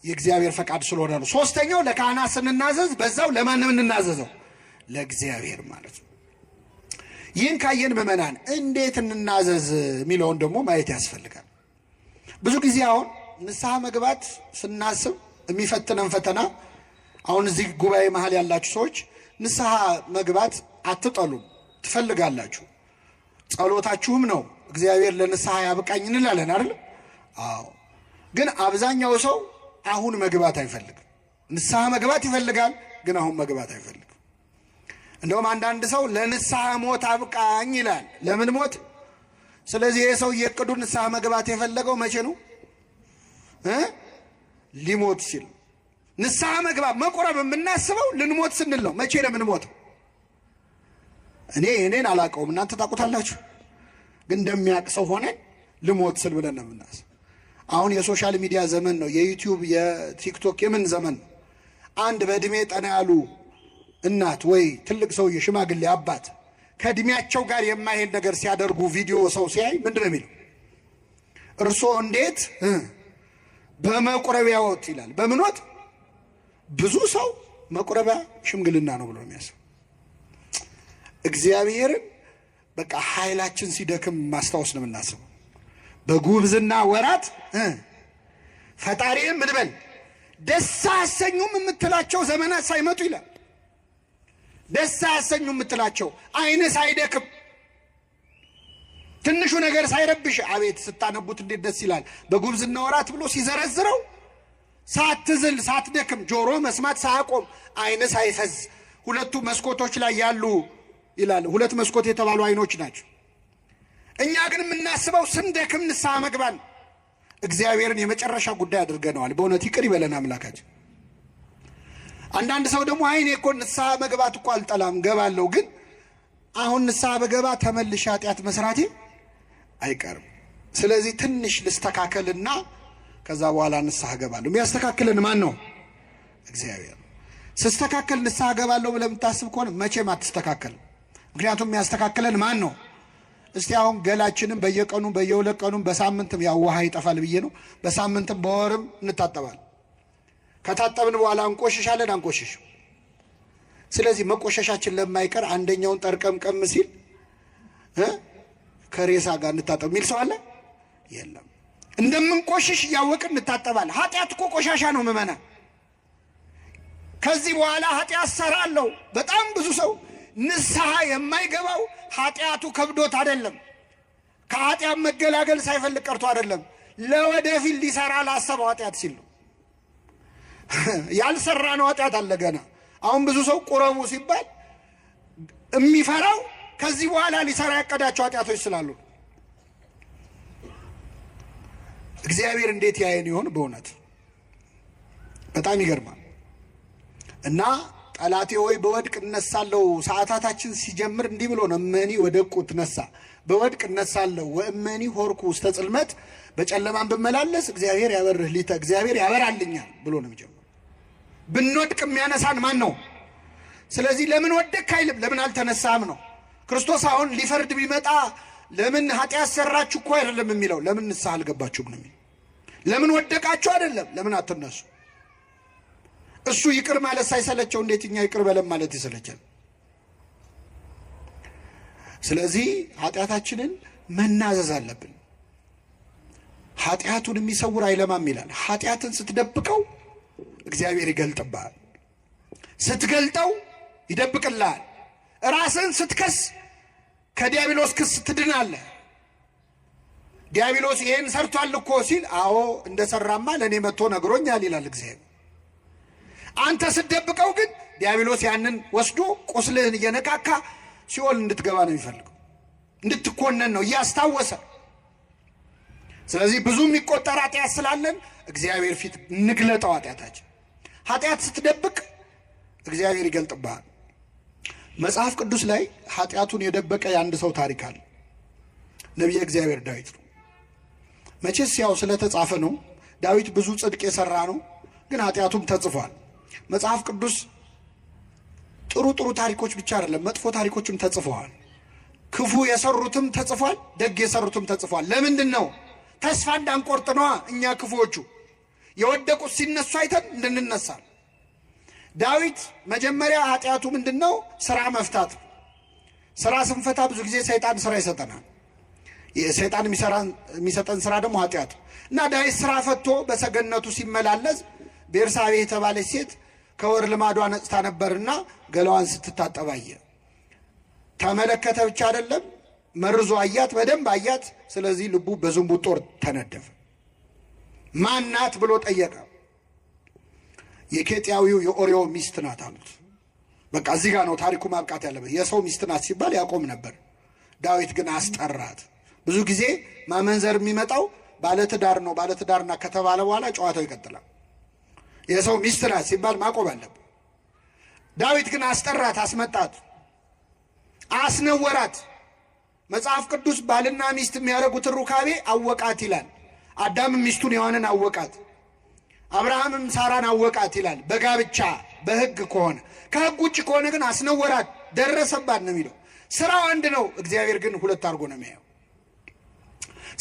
የእግዚአብሔር ፈቃድ ስለሆነ ነው። ሶስተኛው ለካህናት ስንናዘዝ በዛው ለማን የምንናዘዘው? ለእግዚአብሔር ማለት ነው። ይህን ካየን ምዕመናን እንዴት እንናዘዝ የሚለውን ደግሞ ማየት ያስፈልጋል። ብዙ ጊዜ አሁን ንስሐ መግባት ስናስብ የሚፈትነን ፈተና፣ አሁን እዚህ ጉባኤ መሃል ያላችሁ ሰዎች ንስሐ መግባት አትጠሉም፣ ትፈልጋላችሁ። ጸሎታችሁም ነው እግዚአብሔር ለንስሐ ያብቃኝ እንላለን አይደል? አዎ። ግን አብዛኛው ሰው አሁን መግባት አይፈልግም። ንስሐ መግባት ይፈልጋል፣ ግን አሁን መግባት አይፈልግም። እንደውም አንዳንድ ሰው ለንስሐ ሞት አብቃኝ ይላል። ለምን ሞት? ስለዚህ ይህ ሰው እየቅዱ ንስሐ መግባት የፈለገው መቼ ነው? ሊሞት ሲል። ንስሐ መግባት መቁረብ የምናስበው ልንሞት ስንል ነው። መቼ ነው የምንሞተው? እኔን አላውቀውም፣ እናንተ ታውቁታላችሁ። ግን እንደሚያውቅ ሰው ሆነን ልሞት ስል ብለን ነው የምናስብ። አሁን የሶሻል ሚዲያ ዘመን ነው፣ የዩቲዩብ የቲክቶክ የምን ዘመን ነው። አንድ በእድሜ ጠና ያሉ እናት ወይ ትልቅ ሰውዬ ሽማግሌ አባት ከእድሜያቸው ጋር የማይሄድ ነገር ሲያደርጉ ቪዲዮ ሰው ሲያይ ምንድን ነው የሚለው? እርስዎ እንዴት በመቁረቢያዎት ይላል። በምኖት ብዙ ሰው መቁረቢያ ሽምግልና ነው ብሎ የሚያስብ። እግዚአብሔርን በቃ ኃይላችን ሲደክም ማስታወስ ነው የምናስበው። በጉብዝና ወራት ፈጣሪን ምን በል ደስ አያሰኙም የምትላቸው ዘመናት ሳይመጡ ይላል። ደስ አያሰኙም የምትላቸው አይነ ሳይደክም ትንሹ ነገር ሳይረብሽ፣ አቤት ስታነቡት እንዴት ደስ ይላል። በጉብዝና ወራት ብሎ ሲዘረዝረው ሳትዝል ሳትደክም፣ ጆሮ መስማት ሳያቆም፣ አይነ ሳይፈዝ፣ ሁለቱ መስኮቶች ላይ ያሉ ይላል። ሁለት መስኮት የተባሉ አይኖች ናቸው። እኛ ግን የምናስበው ስንደክም ንስሐ መግባን እግዚአብሔርን የመጨረሻ ጉዳይ አድርገነዋል። በእውነት ይቅር ይበለን አምላካችን። አንዳንድ ሰው ደግሞ አይኔ እኮ ንስሐ መግባት እኮ አልጠላም ገባለሁ፣ ግን አሁን ንስሐ በገባ ተመልሼ ኃጢአት መስራቴ አይቀርም። ስለዚህ ትንሽ ልስተካከልና ከዛ በኋላ ንስሐ ገባለሁ። የሚያስተካክልን ማን ነው? እግዚአብሔር። ስስተካከል ንስሐ ገባለሁ ብለህ የምታስብ ከሆነ መቼም አትስተካከልም። ምክንያቱም የሚያስተካክለን ማን ነው? እስቲ አሁን ገላችንም በየቀኑ በየሁለት ቀኑም በሳምንትም ያው ውሃ ይጠፋል ብዬ ነው፣ በሳምንትም በወርም እንታጠባል። ከታጠብን በኋላ እንቆሽሻለን አንቆሽሽ። ስለዚህ መቆሸሻችን ለማይቀር አንደኛውን ጠርቀምቀም ሲል ከሬሳ ጋር እንታጠብ የሚል ሰው አለ? የለም። እንደምንቆሽሽ እያወቅን እንታጠባል። ኃጢአት እኮ ቆሻሻ ነው ምመና። ከዚህ በኋላ ኃጢአት ሰራለሁ። በጣም ብዙ ሰው ንስሐ የማይገባው ኃጢአቱ ከብዶት አይደለም፣ ከኃጢአት መገላገል ሳይፈልግ ቀርቶ አይደለም፣ ለወደፊት ሊሰራ ላሰበው ኃጢአት ሲል ነው። ያልሰራ ነው ኃጢአት አለ ገና። አሁን ብዙ ሰው ቁረቡ ሲባል የሚፈራው ከዚህ በኋላ ሊሰራ ያቀዳቸው ኃጢአቶች ስላሉ። እግዚአብሔር እንዴት ያየን ይሆን? በእውነት በጣም ይገርማል። እና ጠላቴ ሆይ በወድቅ እነሳለሁ፣ ሰዓታታችን ሲጀምር እንዲህ ብሎ ነው። እመኒ ወደቁ ትነሳ፣ በወድቅ እነሳለሁ፣ ወእመኒ ሆርኩ ውስተ ጽልመት፣ በጨለማን ብመላለስ እግዚአብሔር ያበርህ ሊተ፣ እግዚአብሔር ያበራልኛል ብሎ ነው የሚጀምረው። ብንወድቅ የሚያነሳን ማን ነው? ስለዚህ ለምን ወደቅክ አይልም፣ ለምን አልተነሳም ነው። ክርስቶስ አሁን ሊፈርድ ቢመጣ ለምን ኃጢአት ሰራችሁ እኮ አይደለም የሚለው፣ ለምን ንስሐ አልገባችሁም ነው የሚለው። ለምን ወደቃችሁ አይደለም፣ ለምን አትነሱ። እሱ ይቅር ማለት ሳይሰለቸው እንዴት እኛ ይቅር በለም ማለት ይሰለቻል? ስለዚህ ኃጢአታችንን መናዘዝ አለብን። ኃጢአቱን የሚሰውር አይለማም ይላል። ኃጢአትን ስትደብቀው እግዚአብሔር ይገልጥብሃል፣ ስትገልጠው ይደብቅልሃል። ራስን ስትከስ ከዲያብሎስ ክስ ትድናለህ። ዲያብሎስ ይሄን ሰርቷል እኮ ሲል አዎ እንደሰራማ ለእኔ መጥቶ ነግሮኛል ይላል እግዚአብሔር። አንተ ስትደብቀው ግን ዲያብሎስ ያንን ወስዶ ቁስልህን እየነካካ ሲኦል እንድትገባ ነው የሚፈልገው፣ እንድትኮነን ነው እያስታወሰ። ስለዚህ ብዙ የሚቆጠር ኃጢአት ስላለን እግዚአብሔር ፊት እንግለጠው ኃጢአታችን። ኃጢአት ስትደብቅ እግዚአብሔር ይገልጥብሃል። መጽሐፍ ቅዱስ ላይ ኃጢአቱን የደበቀ የአንድ ሰው ታሪክ አለ። ነቢየ እግዚአብሔር ዳዊት ነው። መቼስ ያው ስለተጻፈ ነው። ዳዊት ብዙ ጽድቅ የሰራ ነው፣ ግን ኃጢአቱም ተጽፏል። መጽሐፍ ቅዱስ ጥሩ ጥሩ ታሪኮች ብቻ አይደለም፣ መጥፎ ታሪኮችም ተጽፈዋል። ክፉ የሰሩትም ተጽፏል፣ ደግ የሰሩትም ተጽፏል። ለምንድን ነው? ተስፋ እንዳንቆርጥ ነዋ። እኛ ክፉዎቹ የወደቁት ሲነሱ አይተን እንድንነሳ፣ ዳዊት መጀመሪያ ኃጢአቱ ምንድነው? ስራ መፍታት። ስራ ስንፈታ ብዙ ጊዜ ሰይጣን ስራ ይሰጠናል። ሰይጣን የሚሰጠን ስራ ደግሞ ኃጢአት እና ዳዊት ስራ ፈቶ በሰገነቱ ሲመላለስ ቤርሳቤ የተባለች ሴት ከወር ልማዷ ነጽታ ነበርና ገላዋን ስትታጠብ አየ። ተመለከተ ብቻ አይደለም መርዞ አያት፣ በደንብ አያት። ስለዚህ ልቡ በዝንቡት ጦር ተነደፈ። ማናት ብሎ ጠየቀ። የኬጢያዊው የኦርዮ ሚስት ናት አሉት። በቃ እዚህ ጋር ነው ታሪኩ ማብቃት ያለበት። የሰው ሚስት ናት ሲባል ያቆም ነበር። ዳዊት ግን አስጠራት። ብዙ ጊዜ ማመንዘር የሚመጣው ባለትዳር ነው ባለትዳርና ከተባለ በኋላ ጨዋታው ይቀጥላል። የሰው ሚስት ናት ሲባል ማቆም አለበት። ዳዊት ግን አስጠራት፣ አስመጣት፣ አስነወራት። መጽሐፍ ቅዱስ ባልና ሚስት የሚያደርጉትን ሩካቤ አወቃት ይላል። አዳምም ሚስቱን ሔዋንን አወቃት፣ አብርሃምም ሳራን አወቃት ይላል። በጋብቻ በሕግ ከሆነ ከሕግ ውጭ ከሆነ ግን አስነወራት፣ ደረሰባት ነው የሚለው። ስራው አንድ ነው፣ እግዚአብሔር ግን ሁለት አድርጎ ነው የሚያየው።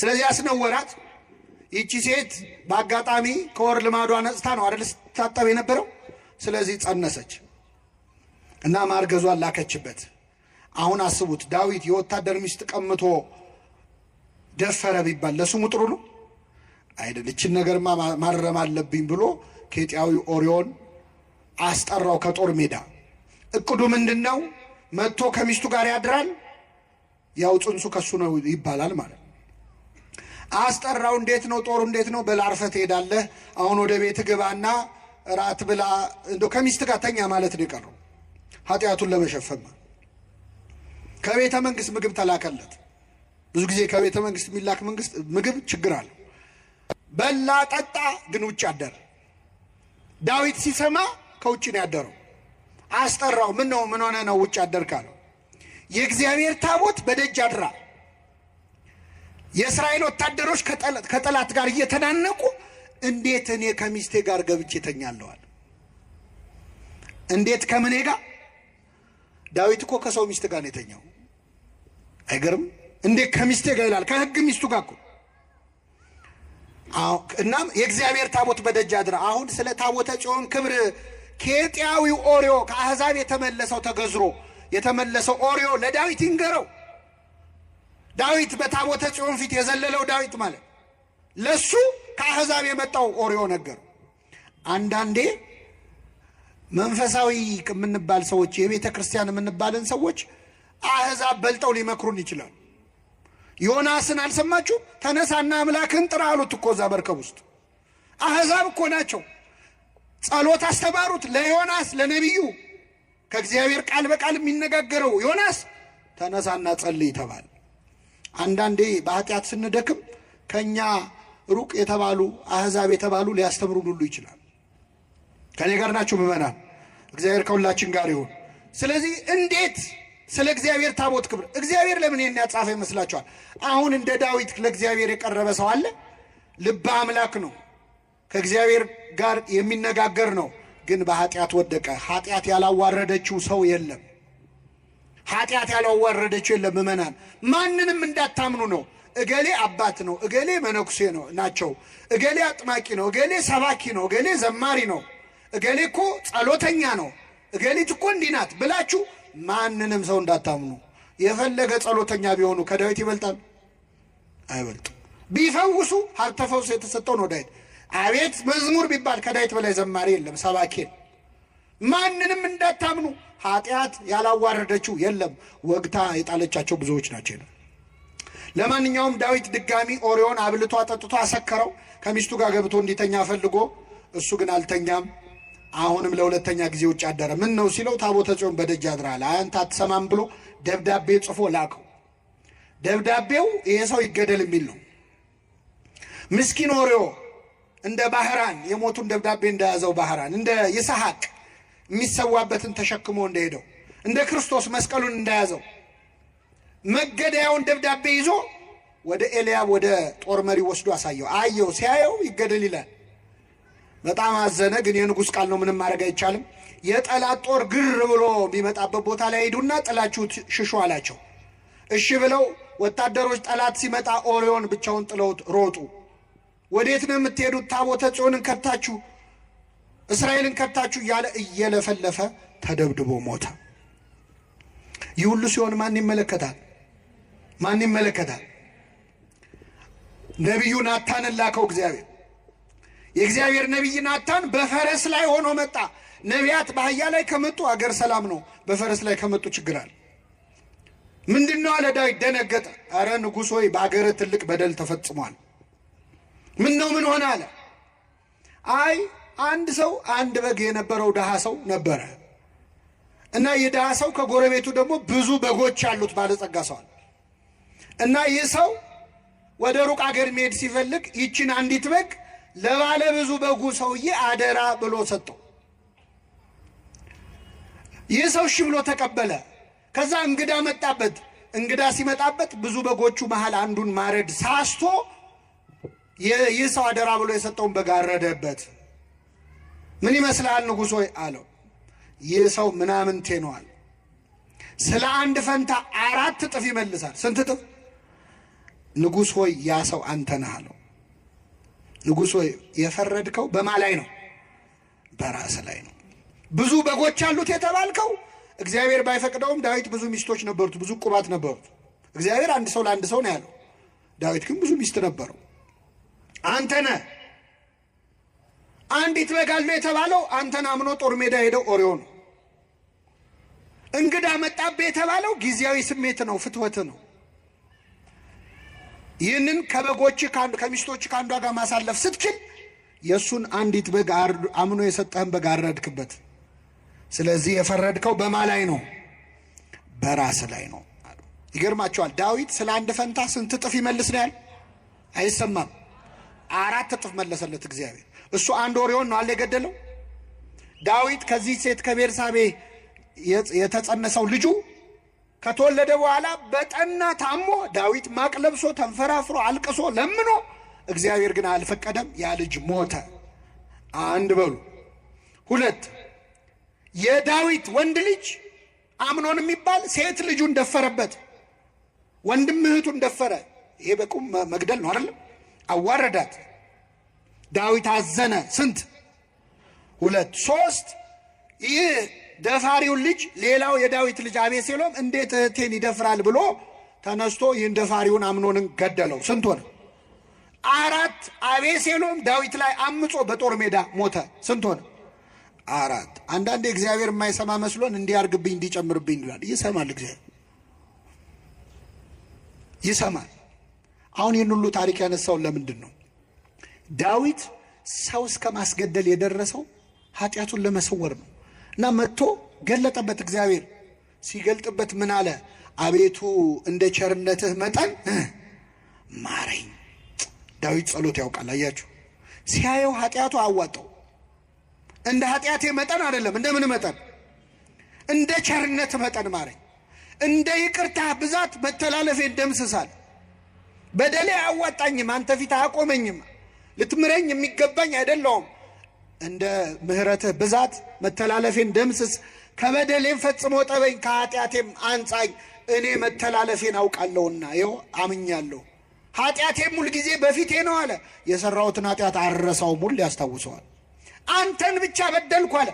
ስለዚህ አስነወራት። ይቺ ሴት በአጋጣሚ ከወር ልማዷ ነጽታ ነው አይደል ስታጠብ የነበረው። ስለዚህ ጸነሰች እና ማርገዟን ላከችበት። አሁን አስቡት፣ ዳዊት የወታደር ሚስት ቀምቶ ደፈረ ቢባል ለስሙ ጥሩ ነው አይደል? እችን ነገርማ ማረም አለብኝ ብሎ ኬጢያዊ ኦርዮን አስጠራው ከጦር ሜዳ። እቅዱ ምንድን ነው? መጥቶ ከሚስቱ ጋር ያድራል፣ ያው ጽንሱ ከሱ ነው ይባላል ማለት ነው። አስጠራው። እንዴት ነው ጦሩ? እንዴት ነው? በላርፈት ትሄዳለህ፣ አሁን ወደ ቤት ግባና ራት ብላ፣ እንደው ከሚስት ጋር ተኛ ማለት ነው የቀረው ኃጢአቱን ለመሸፈን። ከቤተ መንግስት ምግብ ተላከለት። ብዙ ጊዜ ከቤተ መንግስት የሚላክ ምግብ ችግር አለው። በላ ጠጣ፣ ግን ውጭ አደረ። ዳዊት ሲሰማ ከውጭ ነው ያደረው። አስጠራው። ምን ነው? ምን ሆነ ነው ውጭ አደርክ አለው። የእግዚአብሔር ታቦት በደጅ አድራ። የእስራኤል ወታደሮች ከጠላት ጋር እየተናነቁ እንዴት እኔ ከሚስቴ ጋር ገብቼ ተኛለዋል? እንዴት ከምኔ ጋር? ዳዊት እኮ ከሰው ሚስት ጋር ነው የተኛው። አይገርም? እንዴት ከሚስቴ ጋር ይላል። ከሕግ ሚስቱ ጋር እኮ። እናም የእግዚአብሔር ታቦት በደጅ አድራ። አሁን ስለ ታቦተ ጽዮን ክብር ኬጢያዊው ኦርዮ ከአሕዛብ የተመለሰው ተገዝሮ የተመለሰው ኦርዮ ለዳዊት ይንገረው። ዳዊት በታቦተ ጽዮን ፊት የዘለለው ዳዊት ማለት ለሱ ከአሕዛብ የመጣው ኦርዮ ነገረው። አንዳንዴ መንፈሳዊ የምንባል ሰዎች፣ የቤተ ክርስቲያን የምንባልን ሰዎች አሕዛብ በልጠው ሊመክሩን ይችላል። ዮናስን አልሰማችሁ? ተነሳና አምላክን ጥራ አሉት እኮ እዛ መርከብ ውስጥ። አሕዛብ እኮ ናቸው። ጸሎት አስተማሩት ለዮናስ ለነቢዩ። ከእግዚአብሔር ቃል በቃል የሚነጋገረው ዮናስ ተነሳና ጸልይ ተባለ። አንዳንዴ በኃጢአት ስንደክም ከኛ ሩቅ የተባሉ አሕዛብ የተባሉ ሊያስተምሩን ሁሉ ይችላል። ከኔ ጋር ናቸው ምዕመናን? እግዚአብሔር ከሁላችን ጋር ይሁን። ስለዚህ እንዴት ስለ እግዚአብሔር ታቦት ክብር እግዚአብሔር ለምን ይሄን ያጻፈ ይመስላችኋል? አሁን እንደ ዳዊት ለእግዚአብሔር የቀረበ ሰው አለ? ልበ አምላክ ነው፣ ከእግዚአብሔር ጋር የሚነጋገር ነው። ግን በኃጢአት ወደቀ። ኃጢአት ያላዋረደችው ሰው የለም። ኃጢአት ያላዋረደችው የለም። ምዕመናን ማንንም እንዳታምኑ ነው። እገሌ አባት ነው፣ እገሌ መነኩሴ ነው ናቸው፣ እገሌ አጥማቂ ነው፣ እገሌ ሰባኪ ነው፣ እገሌ ዘማሪ ነው፣ እገሌ እኮ ጸሎተኛ ነው፣ እገሊት እኮ እንዲህ ናት ብላችሁ ማንንም ሰው እንዳታምኑ። የፈለገ ጸሎተኛ ቢሆኑ ከዳዊት ይበልጣል? አይበልጡም። ቢፈውሱ ሀብተ ፈውስ የተሰጠው ነው ዳዊት። አቤት መዝሙር ቢባል ከዳዊት በላይ ዘማሪ የለም፣ ሰባኪ። ማንንም እንዳታምኑ። ኃጢአት ያላዋረደችው የለም። ወግታ የጣለቻቸው ብዙዎች ናቸው። ለማንኛውም ዳዊት ድጋሚ ኦርዮን አብልቶ አጠጥቶ አሰከረው። ከሚስቱ ጋር ገብቶ እንዲተኛ ፈልጎ እሱ ግን አልተኛም። አሁንም ለሁለተኛ ጊዜ ውጭ አደረ። ምን ነው ሲለው ታቦተ ጽዮን በደጅ አድራል፣ አንተ አትሰማም ብሎ ደብዳቤ ጽፎ ላከው። ደብዳቤው ይሄ ሰው ይገደል የሚል ነው። ምስኪን ኦርዮ እንደ ባህራን የሞቱን ደብዳቤ እንደያዘው ባህራን እንደ ይስሐቅ የሚሰዋበትን ተሸክሞ እንደሄደው እንደ ክርስቶስ መስቀሉን እንደያዘው መገደያውን ደብዳቤ ይዞ ወደ ኤልያብ ወደ ጦር መሪ ወስዶ አሳየው። አየው። ሲያየው ይገደል ይላል። በጣም አዘነ። ግን የንጉሥ ቃል ነው፣ ምንም ማድረግ አይቻልም። የጠላት ጦር ግር ብሎ የሚመጣበት ቦታ ላይ ሄዱና ጥላችሁት ሽሹ አላቸው። እሺ ብለው ወታደሮች ጠላት ሲመጣ ኦርዮን ብቻውን ጥለውት ሮጡ። ወዴት ነው የምትሄዱት? ታቦተ ጽዮንን ከታችሁ እስራኤልን ከታችሁ እያለ እየለፈለፈ ተደብድቦ ሞተ። ይህ ሁሉ ሲሆን ማን ይመለከታል? ማን ይመለከታል? ነቢዩ ናታንን ላከው እግዚአብሔር። የእግዚአብሔር ነቢይ ናታን በፈረስ ላይ ሆኖ መጣ። ነቢያት በአህያ ላይ ከመጡ አገር ሰላም ነው፣ በፈረስ ላይ ከመጡ ችግር አለ። ምንድነው አለ ዳዊት። ደነገጠ። አረ ንጉሥ ሆይ በአገር ትልቅ በደል ተፈጽሟል። ምን ነው ምን ሆነ አለ። አይ አንድ ሰው አንድ በግ የነበረው ድሃ ሰው ነበረ እና የድሃ ሰው ከጎረቤቱ ደግሞ ብዙ በጎች ያሉት ባለጸጋ ሰው እና ይህ ሰው ወደ ሩቅ አገር መሄድ ሲፈልግ ይችን አንዲት በግ ለባለ ብዙ በጉ ሰውዬ አደራ ብሎ ሰጠው። ይህ ሰው እሺ ብሎ ተቀበለ። ከዛ እንግዳ መጣበት። እንግዳ ሲመጣበት ብዙ በጎቹ መሃል አንዱን ማረድ ሳስቶ ይህ ሰው አደራ ብሎ የሰጠውን በግ አረደበት። ምን ይመስላል ንጉሥ ሆይ አለው። ይህ ሰው ምናምንቴ ነው አለ። ስለ አንድ ፈንታ 4 እጥፍ ይመልሳል። ስንት እጥፍ? ንጉሥ ሆይ ያ ሰው አንተ ነህ አለው። ንጉሥ ሆይ የፈረድከው በማ ላይ ነው? በራስ ላይ ነው። ብዙ በጎች አሉት የተባልከው እግዚአብሔር ባይፈቅደውም ዳዊት ብዙ ሚስቶች ነበሩት፣ ብዙ ቁባት ነበሩት። እግዚአብሔር አንድ ሰው ለአንድ ሰው ነው ያለው። ዳዊት ግን ብዙ ሚስት ነበረው። አንተ ነህ አንዲት በግ አለው የተባለው አንተን አምኖ ጦር ሜዳ ሄደው ኦሪዮ ነው። እንግዳ መጣብህ የተባለው ጊዜያዊ ስሜት ነው፣ ፍትወት ነው። ይህንን ከበጎች ከሚስቶች ከአንዷ ጋር ማሳለፍ ስትችል የእሱን አንዲት በግ አምኖ የሰጠህን በግ አረድክበት። ስለዚህ የፈረድከው በማ ላይ ነው? በራስ ላይ ነው። ይገርማቸዋል። ዳዊት ስለ አንድ ፈንታ ስንት እጥፍ ይመልስ ነው ያለ? አይሰማም። 4 እጥፍ መለሰለት እግዚአብሔር። እሱ አንድ ኦሪዮን ነው አለ የገደለው። ዳዊት ከዚህ ሴት ከቤርሳቤ የተጸነሰው ልጁ ከተወለደ በኋላ በጠና ታሞ ዳዊት ማቅ ለብሶ ተንፈራፍሮ አልቅሶ ለምኖ፣ እግዚአብሔር ግን አልፈቀደም። ያ ልጅ ሞተ። አንድ በሉ። 2 የዳዊት ወንድ ልጅ አምኖን የሚባል ሴት ልጁን ደፈረበት። ወንድም እህቱን ደፈረ። ይሄ በቁም መግደል ነው አይደለም? አዋረዳት። ዳዊት አዘነ። ስንት? 2 3 ይህ ደፋሪውን ልጅ ሌላው የዳዊት ልጅ አቤሴሎም እንዴት እህቴን ይደፍራል ብሎ ተነስቶ ይህን ደፋሪውን አምኖንን ገደለው። ስንት ሆነ? 4 አቤሴሎም ዳዊት ላይ አምጾ በጦር ሜዳ ሞተ። ስንት ሆነ? 4 አንዳንዴ እግዚአብሔር የማይሰማ መስሎን እንዲያርግብኝ እንዲጨምርብኝ ይላል። ይሰማል። እግዚአብሔር ይሰማል። አሁን ይህን ሁሉ ታሪክ ያነሳውን ለምንድን ነው? ዳዊት ሰው እስከ ማስገደል የደረሰው ኃጢአቱን ለመሰወር ነው። እና መጥቶ ገለጠበት። እግዚአብሔር ሲገልጥበት ምን አለ? አቤቱ እንደ ቸርነትህ መጠን ማረኝ። ዳዊት ጸሎት ያውቃል። አያችሁ፣ ሲያየው ኃጢአቱ አዋጣው። እንደ ኃጢአቴ መጠን አይደለም። እንደምን መጠን? እንደ ቸርነት መጠን ማረኝ። እንደ ይቅርታ ብዛት መተላለፌን ደምስሳል። በደሌ አያዋጣኝም፣ አንተ ፊት አያቆመኝም። ልትምረኝ የሚገባኝ አይደለውም። እንደ ምሕረትህ ብዛት መተላለፌን ደምስስ፣ ከበደሌም ፈጽሞ ጠበኝ፣ ከኃጢአቴም አንጻኝ። እኔ መተላለፌን አውቃለሁና ይኸው አምኛለሁ። ኃጢአቴም ሁል ጊዜ በፊቴ ነው አለ። የሰራሁትን ኃጢአት አልረሳውም፣ ሁሌ ያስታውሰዋል። አንተን ብቻ በደልኩ አለ።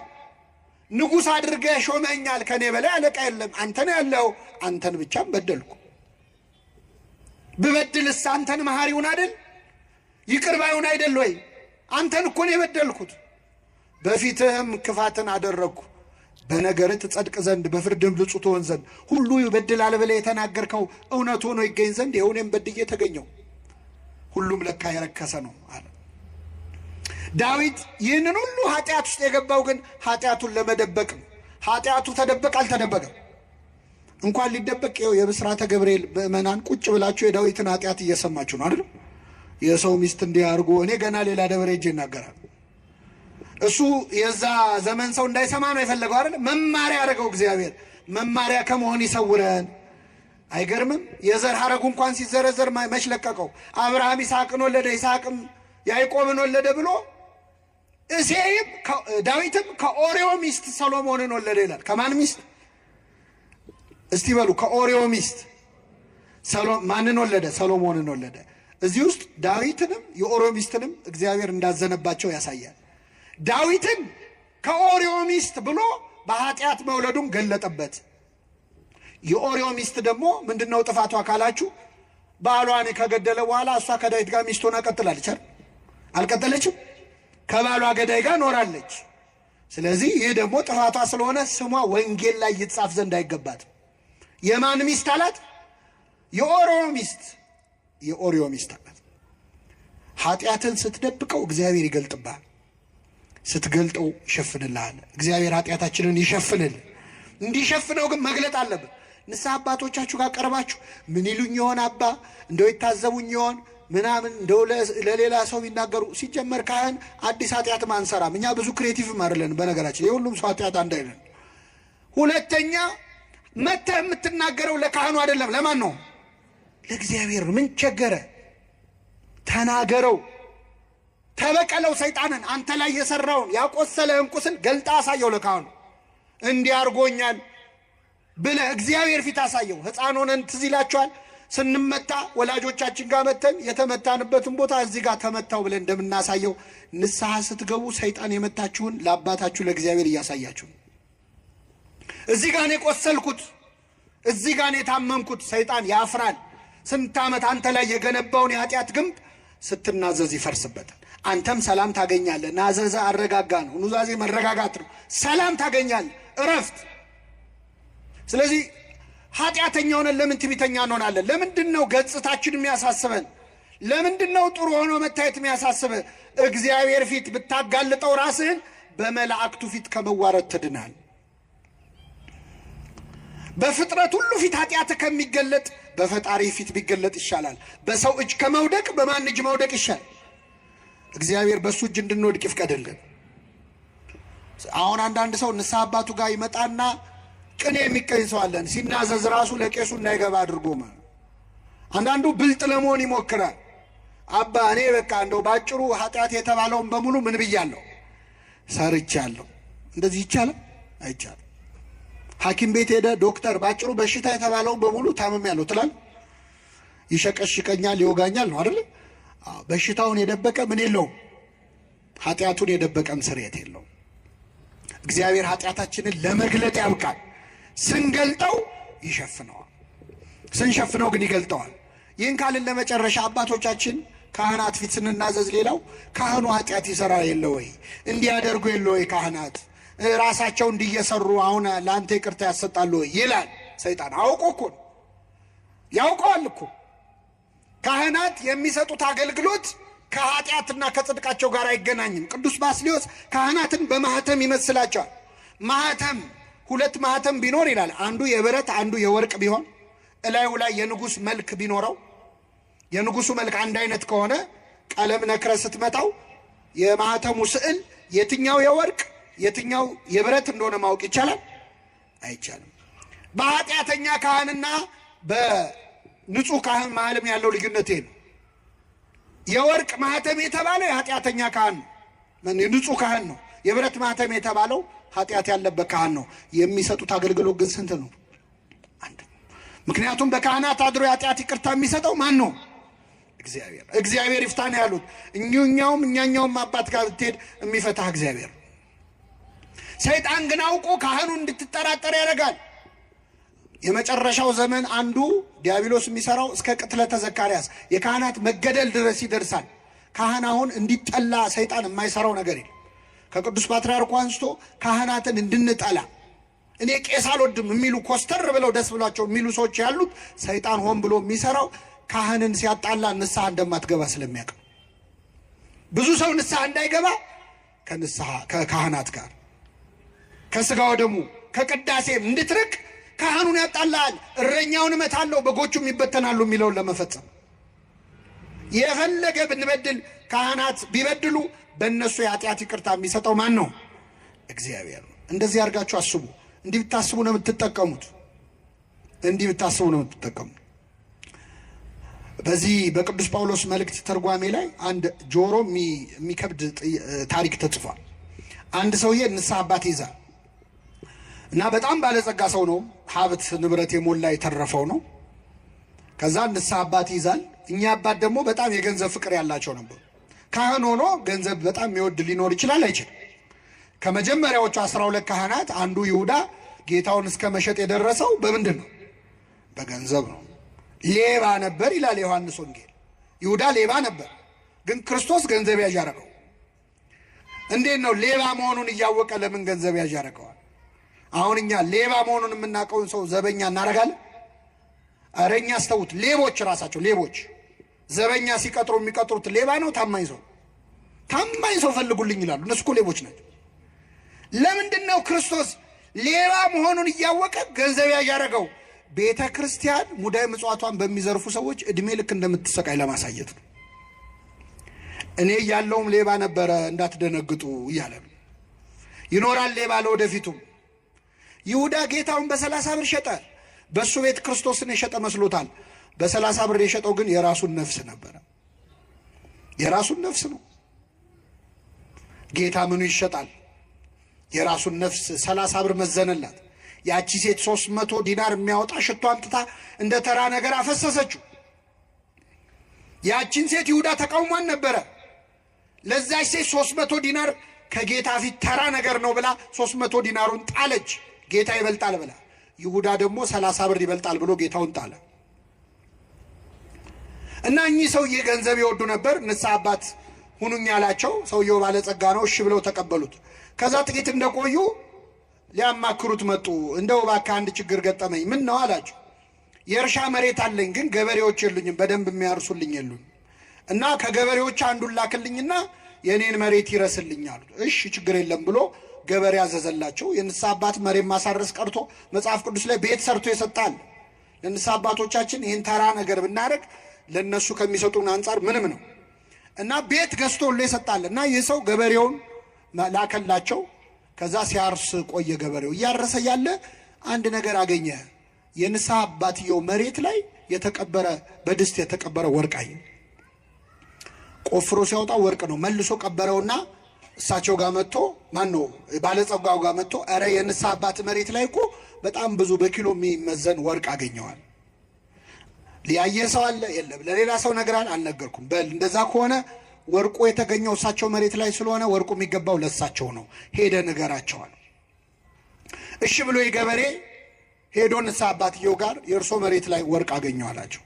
ንጉሥ አድርገህ ሾመኛል፣ ከኔ በላይ አለቃ የለም። አንተን ያለው አንተን ብቻም በደልኩ። ብበድልስ አንተን መሐሪውን አይደል? ይቅር ባዩን አይደል ወይ? አንተን እኮ ነው የበደልኩት። በፊትህም ክፋትን አደረግኩ፣ በነገርህ ትጸድቅ ዘንድ በፍርድም ብፁዕ ትሆን ዘንድ ሁሉ ይበድላል ብለህ የተናገርከው እውነት ሆኖ ይገኝ ዘንድ ይኸው እኔም በድዬ ተገኘው። ሁሉም ለካ የረከሰ ነው አለ ዳዊት። ይህንን ሁሉ ኃጢአት ውስጥ የገባው ግን ኃጢአቱን ለመደበቅ ነው። ኃጢአቱ ተደበቅ አልተደበቀም። እንኳን ሊደበቅ ይኸው የብስራተ ገብርኤል ምእመናን ቁጭ ብላችሁ የዳዊትን ኃጢአት እየሰማችሁ ነው አይደል? የሰው ሚስት እንዲህ አድርጎ እኔ ገና ሌላ ደብረ ሄጄ ይናገራል። እሱ የዛ ዘመን ሰው እንዳይሰማ ነው የፈለገው አይደል? መማሪያ ያደረገው እግዚአብሔር። መማሪያ ከመሆን ይሰውረን። አይገርምም? የዘር ሐረጉ እንኳን ሲዘረዘር መች ለቀቀው? አብርሃም ይስሐቅን ወለደ፣ ይስሐቅም ያዕቆብን ወለደ ብሎ እሴይም ዳዊትም ከኦሪዮ ሚስት ሰሎሞንን ወለደ ይላል። ከማን ሚስት እስቲ በሉ? ከኦሪዮ ሚስት ማንን ወለደ? ሰሎሞንን ወለደ። እዚህ ውስጥ ዳዊትንም የኦሪዮ ሚስትንም እግዚአብሔር እንዳዘነባቸው ያሳያል። ዳዊትን ከኦሪዮ ሚስት ብሎ በኃጢአት መውለዱን ገለጠበት። የኦሪዮ ሚስት ደግሞ ምንድነው ጥፋቷ ካላችሁ ባሏን ከገደለ በኋላ እሷ ከዳዊት ጋር ሚስት ሆና ቀጥላለች አይደል? አልቀጠለችም? ከባሏ ገዳይ ጋር ኖራለች። ስለዚህ ይህ ደግሞ ጥፋቷ ስለሆነ ስሟ ወንጌል ላይ ይጻፍ ዘንድ አይገባትም። የማን ሚስት አላት? የኦሪዮ ሚስት። የኦሪዮ ሚስት አላት። ኃጢአትን ስትደብቀው እግዚአብሔር ይገልጥብሃል፣ ስትገልጠው ይሸፍንልሃል። እግዚአብሔር ኃጢአታችንን ይሸፍንል። እንዲሸፍነው ግን መግለጥ አለብን። ንስሐ አባቶቻችሁ ጋር ቀርባችሁ ምን ይሉኝ ይሆን አባ እንደው ይታዘቡኝ ይሆን ምናምን እንደው ለሌላ ሰው ቢናገሩ። ሲጀመር ካህን አዲስ ኃጢአትም አንሰራም እኛ፣ ብዙ ክሬቲቭም አይደለን በነገራችን። የሁሉም ሰው ኃጢአት አንድ አይደለም። ሁለተኛ መተህ የምትናገረው ለካህኑ አይደለም። ለማን ነው? ለእግዚአብሔር። ምን ቸገረ? ተናገረው፣ ተበቀለው ሰይጣንን። አንተ ላይ የሰራውን ያቆሰለህን ቁስል ገልጣ አሳየው ለካህኑ። እንዲህ አድርጎኛል ብለህ እግዚአብሔር ፊት አሳየው። ሕፃን ሆነን ትዝ ይላችኋል ስንመታ ወላጆቻችን ጋር መተን የተመታንበትን ቦታ እዚህ ጋር ተመታው ብለን እንደምናሳየው ንስሐ ስትገቡ ሰይጣን የመታችሁን ለአባታችሁ ለእግዚአብሔር እያሳያችሁ። እዚህ ጋር ነው የቆሰልኩት፣ እዚህ ጋር ነው የታመምኩት። ሰይጣን ያፍራል። ስንት ዓመት አንተ ላይ የገነባውን የኃጢአት ግንብ ስትናዘዝ ይፈርስበታል። አንተም ሰላም ታገኛለህ። ናዘዘ አረጋጋ ነው። ኑዛዜ መረጋጋት ነው። ሰላም ታገኛለህ፣ እረፍት። ስለዚህ ኃጢአተኛ ሆነን ለምን ትዕቢተኛ እንሆናለን? ለምንድን ነው ገጽታችን የሚያሳስበን? ለምንድን ነው ጥሩ ሆኖ መታየት የሚያሳስበህ? እግዚአብሔር ፊት ብታጋልጠው ራስህን በመላእክቱ ፊት ከመዋረድ ትድናል። በፍጥረት ሁሉ ፊት ኃጢአት ከሚገለጥ በፈጣሪ ፊት ቢገለጥ ይሻላል። በሰው እጅ ከመውደቅ በማን እጅ መውደቅ ይሻላል? እግዚአብሔር በእሱ እጅ እንድንወድቅ ይፍቀድልን። አሁን አንዳንድ ሰው ንስሐ አባቱ ጋር ይመጣና ቅኔ የሚቀኝ ሰው አለን። ሲናዘዝ ራሱ ለቄሱ እንዳይገባ አድርጎ ማለት። አንዳንዱ ብልጥ ለመሆን ይሞክራል። አባ እኔ በቃ እንደው ባጭሩ ኃጢአት የተባለውን በሙሉ ምን ብያለሁ? ሰርቻለሁ። እንደዚህ ይቻላል? አይቻልም። ሐኪም ቤት ሄደ ዶክተር ባጭሩ በሽታ የተባለውን በሙሉ ታምሜያለሁ ትላል። ይሸቀሽቀኛል፣ ይወጋኛል ነው አይደል? በሽታውን የደበቀ ምን የለውም፣ ኃጢአቱን የደበቀም ስርየት የለውም። እግዚአብሔር ኃጢአታችንን ለመግለጥ ያብቃል። ስንገልጠው ይሸፍነዋል፣ ስንሸፍነው ግን ይገልጠዋል። ይህን ካልን ለመጨረሻ አባቶቻችን ካህናት ፊት ስንናዘዝ፣ ሌላው ካህኑ ኃጢአት ይሰራ የለ ወይ? እንዲያደርጉ የለ ወይ? ካህናት ራሳቸው እንዲየሰሩ አሁን ለአንተ ይቅርታ ያሰጣሉ ወይ ይላል ሰይጣን። አውቆ እኮ ያውቀዋል እኮ። ካህናት የሚሰጡት አገልግሎት ከኃጢአትና ከጽድቃቸው ጋር አይገናኝም። ቅዱስ ባስልዮስ ካህናትን በማህተም ይመስላቸዋል። ማህተም ሁለት ማህተም ቢኖር ይላል፣ አንዱ የብረት አንዱ የወርቅ ቢሆን እላዩ ላይ የንጉሥ መልክ ቢኖረው፣ የንጉሱ መልክ አንድ አይነት ከሆነ ቀለም ነክረ ስትመታው የማህተሙ ስዕል የትኛው የወርቅ የትኛው የብረት እንደሆነ ማወቅ ይቻላል? አይቻልም። በኃጢአተኛ ካህንና በንጹህ ካህን መሃልም ያለው ልዩነት ነው። የወርቅ ማህተም የተባለው የኃጢአተኛ ካህን ነው፣ ንጹህ ካህን ነው። የብረት ማህተም የተባለው ኃጢአት ያለበት ካህን ነው። የሚሰጡት አገልግሎት ግን ስንት ነው? አንድ። ምክንያቱም በካህናት አድሮ የኃጢአት ይቅርታ የሚሰጠው ማን ነው? እግዚአብሔር። እግዚአብሔር ይፍታ ነው ያሉት። እኛኛውም አባት ጋር ብትሄድ የሚፈታህ እግዚአብሔር። ሰይጣን ግን አውቆ ካህኑን እንድትጠራጠር ያደርጋል። የመጨረሻው ዘመን አንዱ ዲያብሎስ የሚሰራው እስከ ቅትለተ ዘካርያስ የካህናት መገደል ድረስ ይደርሳል። ካህን አሁን እንዲጠላ ሰይጣን የማይሰራው ነገር የለም። ከቅዱስ ፓትርያርኩ አንስቶ ካህናትን እንድንጠላ፣ እኔ ቄስ አልወድም የሚሉ ኮስተር ብለው ደስ ብሏቸው የሚሉ ሰዎች ያሉት ሰይጣን ሆን ብሎ የሚሰራው ካህንን ሲያጣላ ንስሐ እንደማትገባ ስለሚያውቅ ብዙ ሰው ንስሐ እንዳይገባ ከካህናት ጋር ከስጋ ወደሙ ከቅዳሴም እንድትርቅ ካህኑን ያጣላል። እረኛውን እመታለሁ በጎቹም ይበተናሉ የሚለውን ለመፈጸም የፈለገ ብንበድል ካህናት ቢበድሉ በእነሱ የኃጢአት ይቅርታ የሚሰጠው ማን ነው? እግዚአብሔር ነው። እንደዚህ አድርጋችሁ አስቡ። እንዲህ ብታስቡ ነው የምትጠቀሙት። እንዲህ ብታስቡ ነው የምትጠቀሙት። በዚህ በቅዱስ ጳውሎስ መልእክት ተርጓሜ ላይ አንድ ጆሮ የሚከብድ ታሪክ ተጽፏል። አንድ ሰውዬ ንስሐ አባት ይዛል እና በጣም ባለጸጋ ሰው ነው። ሀብት ንብረት የሞላ የተረፈው ነው። ከዛ ንስሐ አባት ይዛል። እኛ አባት ደግሞ በጣም የገንዘብ ፍቅር ያላቸው ነበሩ። ካህን ሆኖ ገንዘብ በጣም የሚወድ ሊኖር ይችላል አይችልም? ከመጀመሪያዎቹ 12 ካህናት አንዱ ይሁዳ ጌታውን እስከ መሸጥ የደረሰው በምንድን ነው? በገንዘብ ነው። ሌባ ነበር ይላል ዮሐንስ ወንጌል። ይሁዳ ሌባ ነበር፣ ግን ክርስቶስ ገንዘብ ያዥ አደረገው። እንዴት ነው ሌባ መሆኑን እያወቀ ለምን ገንዘብ ያዥ ያደረገዋል? አሁን እኛ ሌባ መሆኑን የምናውቀውን ሰው ዘበኛ እናደርጋለን? ኧረ እኛ አስተውት፣ ሌቦች ራሳቸው ሌቦች ዘበኛ ሲቀጥሩ የሚቀጥሩት ሌባ ነው ታማኝ ሰው? ታማኝ ሰው ፈልጉልኝ ይላሉ። እነሱ እኮ ሌቦች ናቸው። ለምንድን ነው ክርስቶስ ሌባ መሆኑን እያወቀ ገንዘብ ያዥ ያደረገው? ቤተ ክርስቲያን ሙዳይ ምጽዋቷን በሚዘርፉ ሰዎች እድሜ ልክ እንደምትሰቃይ ለማሳየት ነው። እኔ ያለውም ሌባ ነበረ እንዳትደነግጡ እያለ ነው። ይኖራል ሌባ ለወደፊቱም። ይሁዳ ጌታውን በ30 ብር ሸጠ። በእሱ ቤት ክርስቶስን የሸጠ መስሎታል። በ30 ብር የሸጠው ግን የራሱን ነፍስ ነበረ። የራሱን ነፍስ ነው። ጌታ ምኑ ይሸጣል? የራሱን ነፍስ 30 ብር መዘነላት። ያቺ ሴት 300 ዲናር የሚያወጣ ሽቶ አምጥታ እንደ ተራ ነገር አፈሰሰችው። ያቺን ሴት ይሁዳ ተቃውሟን ነበረ። ለዛች ሴት 300 ዲናር ከጌታ ፊት ተራ ነገር ነው ብላ 300 ዲናሩን ጣለች፣ ጌታ ይበልጣል ብላ። ይሁዳ ደግሞ 30 ብር ይበልጣል ብሎ ጌታውን ጣለ። እና እኚህ ሰውዬ ገንዘብ ይወዱ ነበር። ንስሐ አባት ሁኑኝ ያላቸው ሰውየው ባለጸጋ ነው፣ እሺ ብለው ተቀበሉት። ከዛ ጥቂት እንደቆዩ ሊያማክሩት መጡ። እንደው እባክህ አንድ ችግር ገጠመኝ። ምን ነው አላቸው። የእርሻ መሬት አለኝ፣ ግን ገበሬዎች የሉኝም፣ በደንብ የሚያርሱልኝ የሉኝ እና ከገበሬዎች አንዱን ላክልኝና የኔን መሬት ይረስልኝ አሉት። እሺ ችግር የለም ብሎ ገበሬ ያዘዘላቸው። የንስሐ አባት መሬት ማሳረስ ቀርቶ መጽሐፍ ቅዱስ ላይ ቤት ሰርቶ ይሰጣል። ለንስሐ አባቶቻችን ይህን ተራ ነገር ብናደርግ ለነሱ ከሚሰጡን አንጻር ምንም ነው እና ቤት ገዝቶ ሁሉ ይሰጣል። እና ይህ ሰው ገበሬውን ላከላቸው። ከዛ ሲያርስ ቆየ። ገበሬው እያረሰ ያለ አንድ ነገር አገኘ። የንስሐ አባትየው መሬት ላይ የተቀበረ በድስት የተቀበረ ወርቅ አየ። ቆፍሮ ሲያወጣ ወርቅ ነው። መልሶ ቀበረውና እሳቸው ጋር መጥቶ ማነው ባለጸጋው ጋር መጥቶ ኧረ የንስሐ አባት መሬት ላይ እኮ በጣም ብዙ በኪሎ የሚመዘን ወርቅ አገኘዋል። ሊያየ ሰው አለ? የለም። ለሌላ ሰው ነግራል? አልነገርኩም። በል እንደዛ ከሆነ ወርቁ የተገኘው እሳቸው መሬት ላይ ስለሆነ ወርቁ የሚገባው ለእሳቸው ነው፣ ሄደ ንገራቸዋል። እሺ ብሎ የገበሬ ሄዶ ንስሐ አባትየው ጋር የእርሶ መሬት ላይ ወርቅ አገኘው አላቸው።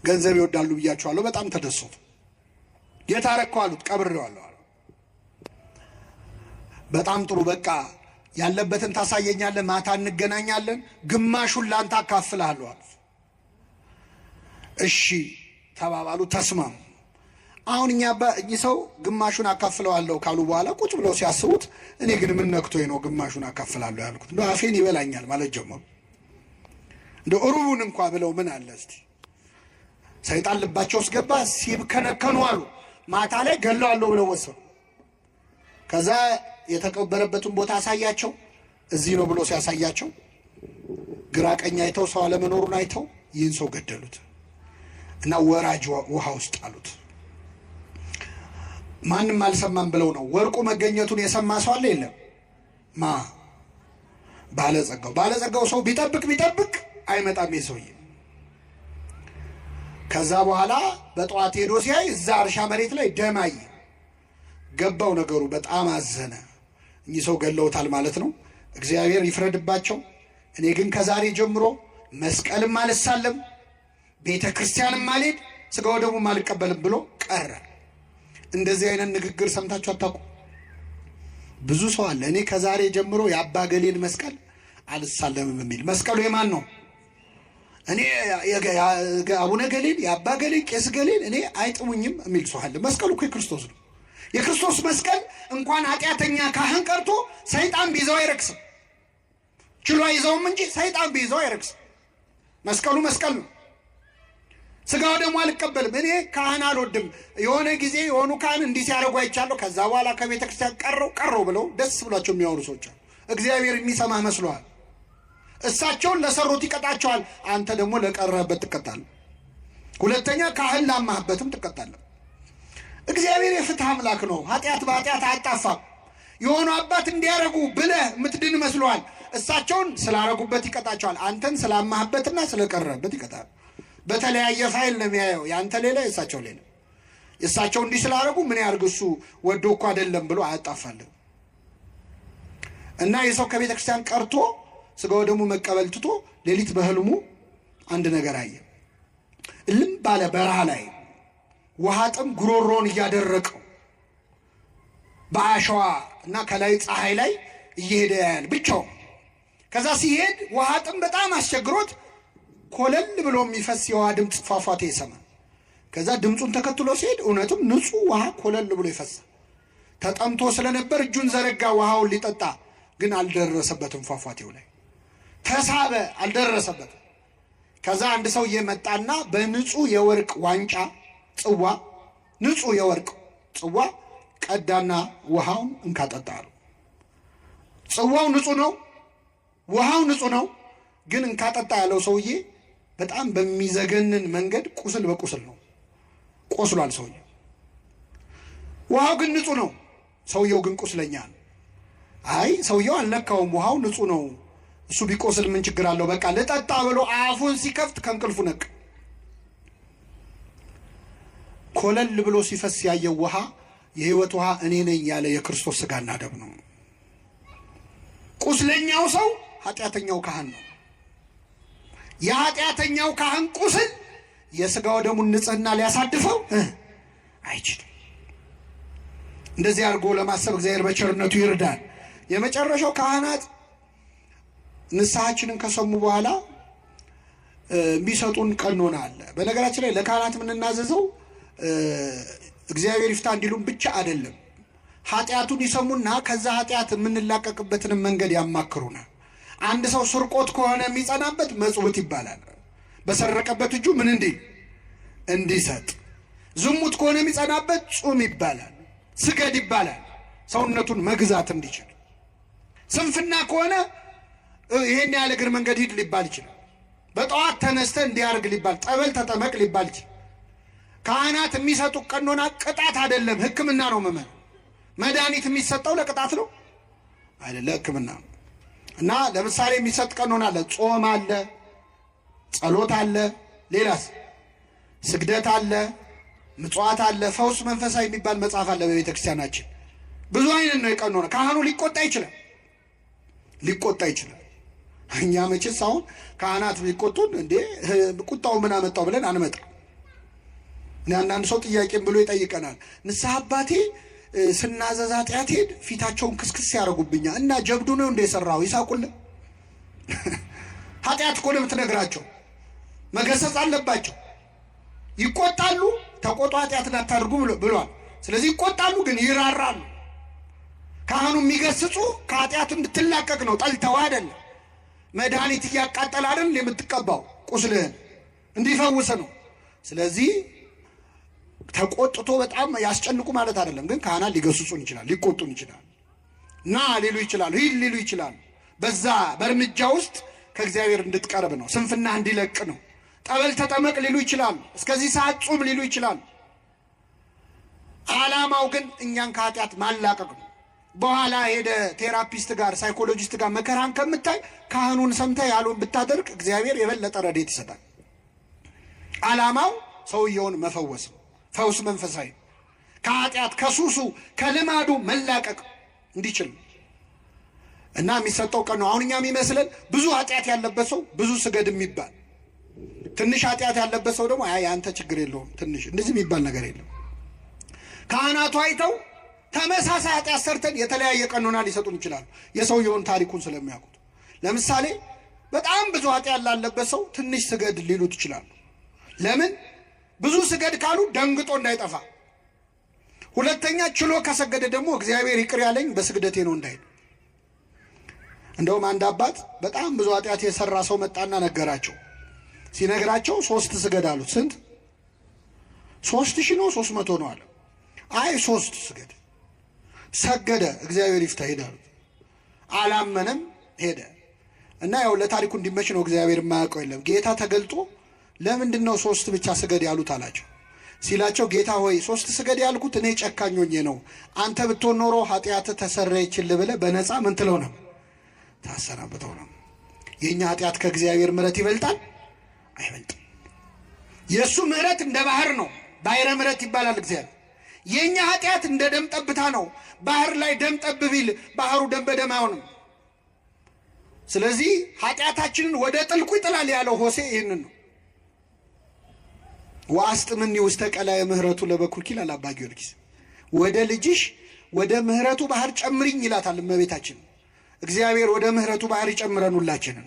ገንዘብ ይወዳሉ ብያቸዋለሁ። በጣም ተደሰቱ። የት አረከው አሉት። ቀብሬዋለሁ አሉ። በጣም ጥሩ፣ በቃ ያለበትን ታሳየኛለህ፣ ማታ እንገናኛለን፣ ግማሹን ላንተ አካፍልሃለሁ አሉት። እሺ ተባባሉ፣ ተስማሙ። አሁን እኚህ ሰው ግማሹን አካፍለዋለሁ ካሉ በኋላ ቁጭ ብለው ሲያስቡት እኔ ግን ምን ነክቶኝ ነው ግማሹን አካፍላለሁ ያልኩት? እንደ አፌን ይበላኛል ማለት ጀመሩ። እንደ ሩቡን እንኳ ብለው ምን አለ እስቲ። ሰይጣን ልባቸው ውስጥ ገባ። ሲብከነከኑ አሉ ማታ ላይ ገለዋለሁ ብለው ወሰኑ። ከዛ የተቀበረበትን ቦታ አሳያቸው። እዚህ ነው ብሎ ሲያሳያቸው ግራ ቀኝ አይተው ሰው አለመኖሩን አይተው ይህን ሰው ገደሉት እና ወራጅ ውሃ ውስጥ አሉት። ማንም አልሰማም ብለው ነው። ወርቁ መገኘቱን የሰማ ሰው አለ? የለም። ባለጸጋው ሰው ቢጠብቅ አይመጣም የሰውዬ። ከዛ በኋላ በጠዋት ሄዶ ሲያይ እዛ እርሻ መሬት ላይ ደም አየ። ገባው ነገሩ። በጣም አዘነ። እኚህ ሰው ገለውታል ማለት ነው። እግዚአብሔር ይፍረድባቸው። እኔ ግን ከዛሬ ጀምሮ መስቀልም አልሳለም፣ ቤተ ክርስቲያንም አልሄድ፣ ስጋ ወደሙም አልቀበልም ብሎ ቀረ። እንደዚህ አይነት ንግግር ሰምታችሁ አታውቁ? ብዙ ሰው አለ እኔ ከዛሬ ጀምሮ የአባ ገሌን መስቀል አልሳለምም የሚል። መስቀሉ የማን ነው? እኔ አቡነ ገሌን የአባ ገሌን ቄስ ገሌን እኔ አይጥሙኝም የሚል ሰው አለ። መስቀሉ እኮ የክርስቶስ ነው። የክርስቶስ መስቀል እንኳን ኃጢአተኛ ካህን ቀርቶ ሰይጣን ቢይዘው አይረክስም። ችሎ አይዘውም እንጂ ሰይጣን ቢይዘው አይረክስም። መስቀሉ መስቀል ነው። ስጋው ደግሞ አልቀበልም። እኔ ካህን አልወድም። የሆነ ጊዜ የሆኑ ካህን እንዲህ ሲያደርጉ አይቻለሁ። ከዛ በኋላ ከቤተ ክርስቲያን ቀረው ብለው ደስ ብሏቸው የሚያወሩ ሰዎች አሉ። እግዚአብሔር የሚሰማህ መስሎሃል? እሳቸውን ለሰሩት ይቀጣቸዋል። አንተ ደግሞ ለቀረህበት ትቀጣለህ። ሁለተኛ ካህን ላማህበትም ትቀጣለህ። እግዚአብሔር የፍትህ አምላክ ነው። ኃጢአት በኃጢአት አያጣፋም። የሆኑ አባት እንዲያረጉ ብለህ የምትድን መስሎሃል? እሳቸውን ስላረጉበት ይቀጣቸዋል። አንተን ስላማህበትና ስለቀረህበት ይቀጣል። በተለያየ ፋይል ነው የሚያየው። ያንተ ሌላ የእሳቸው ሌላ። የእሳቸው እንዲህ ስላረጉ ምን ያርግ እሱ ወዶ እኮ አይደለም ብሎ አያጣፋልም። እና የሰው ከቤተ ክርስቲያን ቀርቶ ስጋው ደግሞ መቀበል ትቶ ሌሊት በህልሙ አንድ ነገር አየ። እልም ባለ በረሃ ላይ ውሃ ጥም ጉሮሮን እያደረቀው በአሸዋ እና ከላይ ፀሐይ ላይ እየሄደ ያያል ብቻው። ከዛ ሲሄድ ውሃ ጥም በጣም አስቸግሮት ኮለል ብሎ የሚፈስ የውሃ ድምፅ ፏፏቴ ይሰማል። ከዛ ድምፁን ተከትሎ ሲሄድ እውነትም ንጹህ ውሃ ኮለል ብሎ ይፈሳል። ተጠምቶ ስለነበር እጁን ዘረጋ ውሃውን ሊጠጣ፣ ግን አልደረሰበትም። ፏፏቴው ላይ ተሳበ፣ አልደረሰበትም። ከዛ አንድ ሰው እየመጣና በንጹህ የወርቅ ዋንጫ ጽዋ፣ ንጹህ የወርቅ ጽዋ ቀዳና ውሃውን እንካጠጣ አለው። ጽዋው ንጹህ ነው፣ ውሃው ንጹህ ነው። ግን እንካጠጣ ያለው ሰውዬ በጣም በሚዘገንን መንገድ ቁስል በቁስል ነው፣ ቆስሏል ሰውዬው። ውሃው ግን ንጹህ ነው፣ ሰውየው ግን ቁስለኛ ነው። አይ ሰውየው አልነካውም፣ ውሃው ንጹህ ነው፣ እሱ ቢቆስል ምን ችግር አለው፣ በቃ ልጠጣ ብሎ አፉን ሲከፍት ከእንቅልፉ ነቅ። ኮለል ብሎ ሲፈስ ያየው ውሃ የህይወት ውሃ እኔ ነኝ ያለ የክርስቶስ ሥጋና ደም ነው። ቁስለኛው ሰው ኃጢአተኛው ካህን ነው። የኃጢአተኛው ካህን ቁስል የሥጋው ደሙን ንጽህና ሊያሳድፈው አይችልም። እንደዚህ አድርጎ ለማሰብ እግዚአብሔር በቸርነቱ ይርዳል። የመጨረሻው ካህናት ንስሐችንን ከሰሙ በኋላ የሚሰጡን ቀኖና አለ። በነገራችን ላይ ለካህናት የምንናዘዘው እግዚአብሔር ይፍታ እንዲሉም ብቻ አይደለም። ኃጢአቱን ይሰሙና ከዛ ኃጢአት የምንላቀቅበትንም መንገድ ያማክሩናል። አንድ ሰው ስርቆት ከሆነ የሚጸናበት መጽውት ይባላል። በሰረቀበት እጁ ምን እንዲሰጥ። ዝሙት ከሆነ የሚጸናበት ጹም ይባላል። ስገድ ይባላል፣ ሰውነቱን መግዛት እንዲችል። ስንፍና ከሆነ ይሄን ያህል እግር መንገድ ሂድ ሊባል ይችላል። በጠዋት ተነስተ እንዲያርግ ሊባል፣ ጠበል ተጠመቅ ሊባል ይችላል። ካህናት የሚሰጡ ቀኖና ቅጣት አይደለም፣ ሕክምና ነው። መድኃኒት የሚሰጠው ለቅጣት ነው አይደለ? ሕክምና ነው። እና ለምሳሌ የሚሰጥ ቀኖና አለ። ጾም አለ፣ ጸሎት አለ፣ ሌላስ ስግደት አለ፣ ምጽዋት አለ፣ ፈውስ መንፈሳዊ የሚባል መጽሐፍ አለ በቤተ ክርስቲያናችን። ብዙ አይነት ነው የቀኖና። ካህኑ ሊቆጣ ይችላል። እኛ መቼስ አሁን ካህናት ቢቆጡን እንዴ ቁጣው ምን አመጣው ብለን አንመጣ። አንዳንድ ሰው ጥያቄም ብሎ ይጠይቀናል። ንስሐ አባቴ ስናዘዝ ኃጢአት ሄድ ፊታቸውን ክስክስ ያደርጉብኛል እና ጀብዱ ነው እንደ የሰራው ይሳቁልን። ኃጢአት እኮ ነው የምትነግራቸው፣ መገሰጽ አለባቸው። ይቆጣሉ፣ ተቆጡ፣ ኃጢአትን አታድርጉ ብሏል። ስለዚህ ይቆጣሉ፣ ግን ይራራሉ። ካህኑ የሚገስጹ ከኃጢአት እንድትላቀቅ ነው፣ ጠልተው አይደለም። መድኃኒት እያቃጠል አይደል የምትቀባው፣ ቁስልህን እንዲፈውስ ነው። ስለዚህ ተቆጥቶ በጣም ያስጨንቁ ማለት አይደለም። ግን ካህናት ሊገስጹን ይችላል፣ ሊቆጡን ይችላል፣ ና ሊሉ ይችላሉ፣ ሂድ ሊሉ ይችላሉ። በዛ በእርምጃ ውስጥ ከእግዚአብሔር እንድትቀርብ ነው፣ ስንፍና እንዲለቅ ነው። ጠበል ተጠመቅ ሊሉ ይችላሉ፣ እስከዚህ ሰዓት ጹም ሊሉ ይችላሉ። ዓላማው ግን እኛን ከኃጢአት ማላቀቅ ነው። በኋላ ሄደ ቴራፒስት ጋር ሳይኮሎጂስት ጋር መከራን ከምታይ ካህኑን ሰምተ ያሉን ብታደርግ እግዚአብሔር የበለጠ ረድኤት ይሰጣል። ዓላማው ሰውየውን መፈወስ ነው። ፈውስ መንፈሳዊ ከኃጢአት ከሱሱ ከልማዱ መላቀቅ እንዲችል እና የሚሰጠው ቀን ነው። አሁን እኛ የሚመስለን ብዙ ኃጢአት ያለበት ሰው ብዙ ስገድ የሚባል፣ ትንሽ ኃጢአት ያለበት ሰው ደግሞ አይ አንተ ችግር የለውም ትንሽ፣ እንደዚህ የሚባል ነገር የለም። ካህናቱ አይተው ተመሳሳይ ኃጢአት ሰርተን የተለያየ ቀኖና ሊሰጡን ይችላሉ፣ የሰውየውን ታሪኩን ስለሚያውቁት። ለምሳሌ በጣም ብዙ ኃጢአት ላለበት ሰው ትንሽ ስገድ ሊሉት ይችላሉ። ለምን? ብዙ ስገድ ካሉ ደንግጦ እንዳይጠፋ። ሁለተኛ ችሎ ከሰገደ ደግሞ እግዚአብሔር ይቅር ያለኝ በስግደቴ ነው እንዳይል። እንደውም አንድ አባት በጣም ብዙ ኃጢአት የሰራ ሰው መጣና ነገራቸው። ሲነግራቸው 3 ስገድ አሉት። ስንት? 3000 ነው 300 ነው አለ። አይ 3 ስገድ። ሰገደ። እግዚአብሔር ይፍታ ሄደ አሉት። አላመነም፣ ሄደ። እና ያው ለታሪኩ እንዲመች ነው፣ እግዚአብሔር የማያውቀው የለም። ጌታ ተገልጦ ለምንድን ነው 3 ብቻ ስገድ ያሉት አላቸው። ሲላቸው ጌታ ሆይ 3 ስገድ ያልኩት እኔ ጨካኝ ሆኜ ነው፣ አንተ ብትሆን ኖሮ ኃጢአት ተሰረየችልህ ብለህ በነፃ ምን ትለው ነው? ታሰናብተው ነው። የእኛ ኃጢአት ከእግዚአብሔር ምሕረት ይበልጣል? አይበልጥም። የእሱ ምሕረት እንደ ባህር ነው፣ ባሕረ ምሕረት ይባላል እግዚአብሔር። የእኛ ኃጢአት እንደ ደም ጠብታ ነው። ባህር ላይ ደም ጠብ ቢል ባህሩ ደም በደም አይሆንም። ስለዚህ ኃጢአታችንን ወደ ጥልቁ ይጥላል ያለው ሆሴ ይህንን ነው። ወአስጥምኒ ውስተ ቀላየ ምህረቱ ለበኩርኪ ይላል አባ ጊዮርጊስ። ወደ ልጅሽ ወደ ምህረቱ ባህር ጨምሪኝ ይላታል እመቤታችን። እግዚአብሔር ወደ ምህረቱ ባህር ይጨምረን ሁላችንን።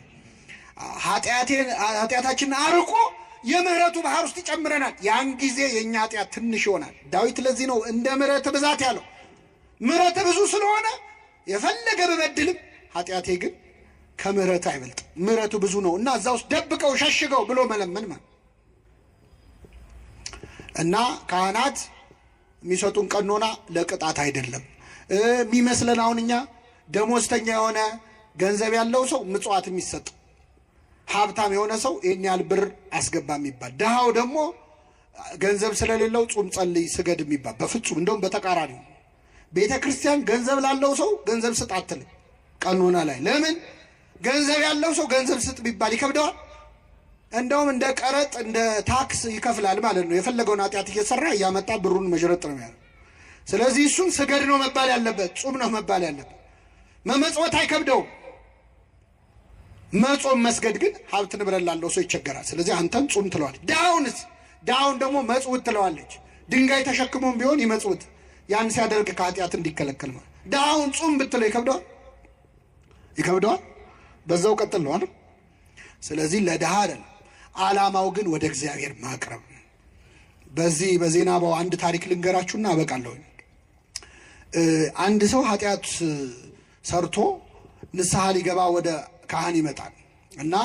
ኃጢአታችንን አርቆ የምህረቱ ባህር ውስጥ ይጨምረናል። ያን ጊዜ የእኛ ኃጢአት ትንሽ ይሆናል። ዳዊት ለዚህ ነው እንደ ምህረት ብዛት ያለው። ምህረት ብዙ ስለሆነ የፈለገ በበድልም ኃጢአቴ ግን ከምህረት አይበልጥ፣ ምህረቱ ብዙ ነው እና እዛ ውስጥ ደብቀው ሸሽገው ብሎ መለመን ማለት እና ካህናት የሚሰጡን ቀኖና ለቅጣት አይደለም የሚመስለን። አሁን እኛ ደሞዝተኛ የሆነ ገንዘብ ያለው ሰው ምጽዋት የሚሰጥ፣ ሀብታም የሆነ ሰው ይህን ያህል ብር አስገባ የሚባል፣ ድሃው ደግሞ ገንዘብ ስለሌለው ጹም፣ ጸልይ፣ ስገድ የሚባል በፍጹም እንደውም በተቃራኒ። ቤተ ክርስቲያን ገንዘብ ላለው ሰው ገንዘብ ስጥ አትልም ቀኖና ላይ። ለምን? ገንዘብ ያለው ሰው ገንዘብ ስጥ ቢባል ይከብደዋል። እንደውም እንደ ቀረጥ እንደ ታክስ ይከፍላል ማለት ነው። የፈለገውን ኃጢአት እየሰራ እያመጣ ብሩን መዥረጥ ነው ያለው። ስለዚህ እሱን ስገድ ነው መባል ያለበት፣ ጹም ነው መባል ያለበት። መመጽወት አይከብደውም። መጾም መስገድ ግን ሀብት ንብረት ላለው ሰው ይቸገራል። ስለዚህ አንተን ጹም ትለዋለች። ድሃውን ደግሞ መጽውት ትለዋለች። ድንጋይ ተሸክሞም ቢሆን ይመጽውት፣ ያን ሲያደርግ ከኃጢአት እንዲከለከል ማለት። ድሃውን ጹም ብትለው ይከብደዋል። በዛው ቀጥል ነው አይደል? ስለዚህ ለድሃ አይደለም ዓላማው ግን ወደ እግዚአብሔር ማቅረብ። በዚህ በዜናባው አንድ ታሪክ ልንገራችሁና አበቃለሁ። አንድ ሰው ኃጢአት ሰርቶ ንስሐ ሊገባ ወደ ካህን ይመጣል እና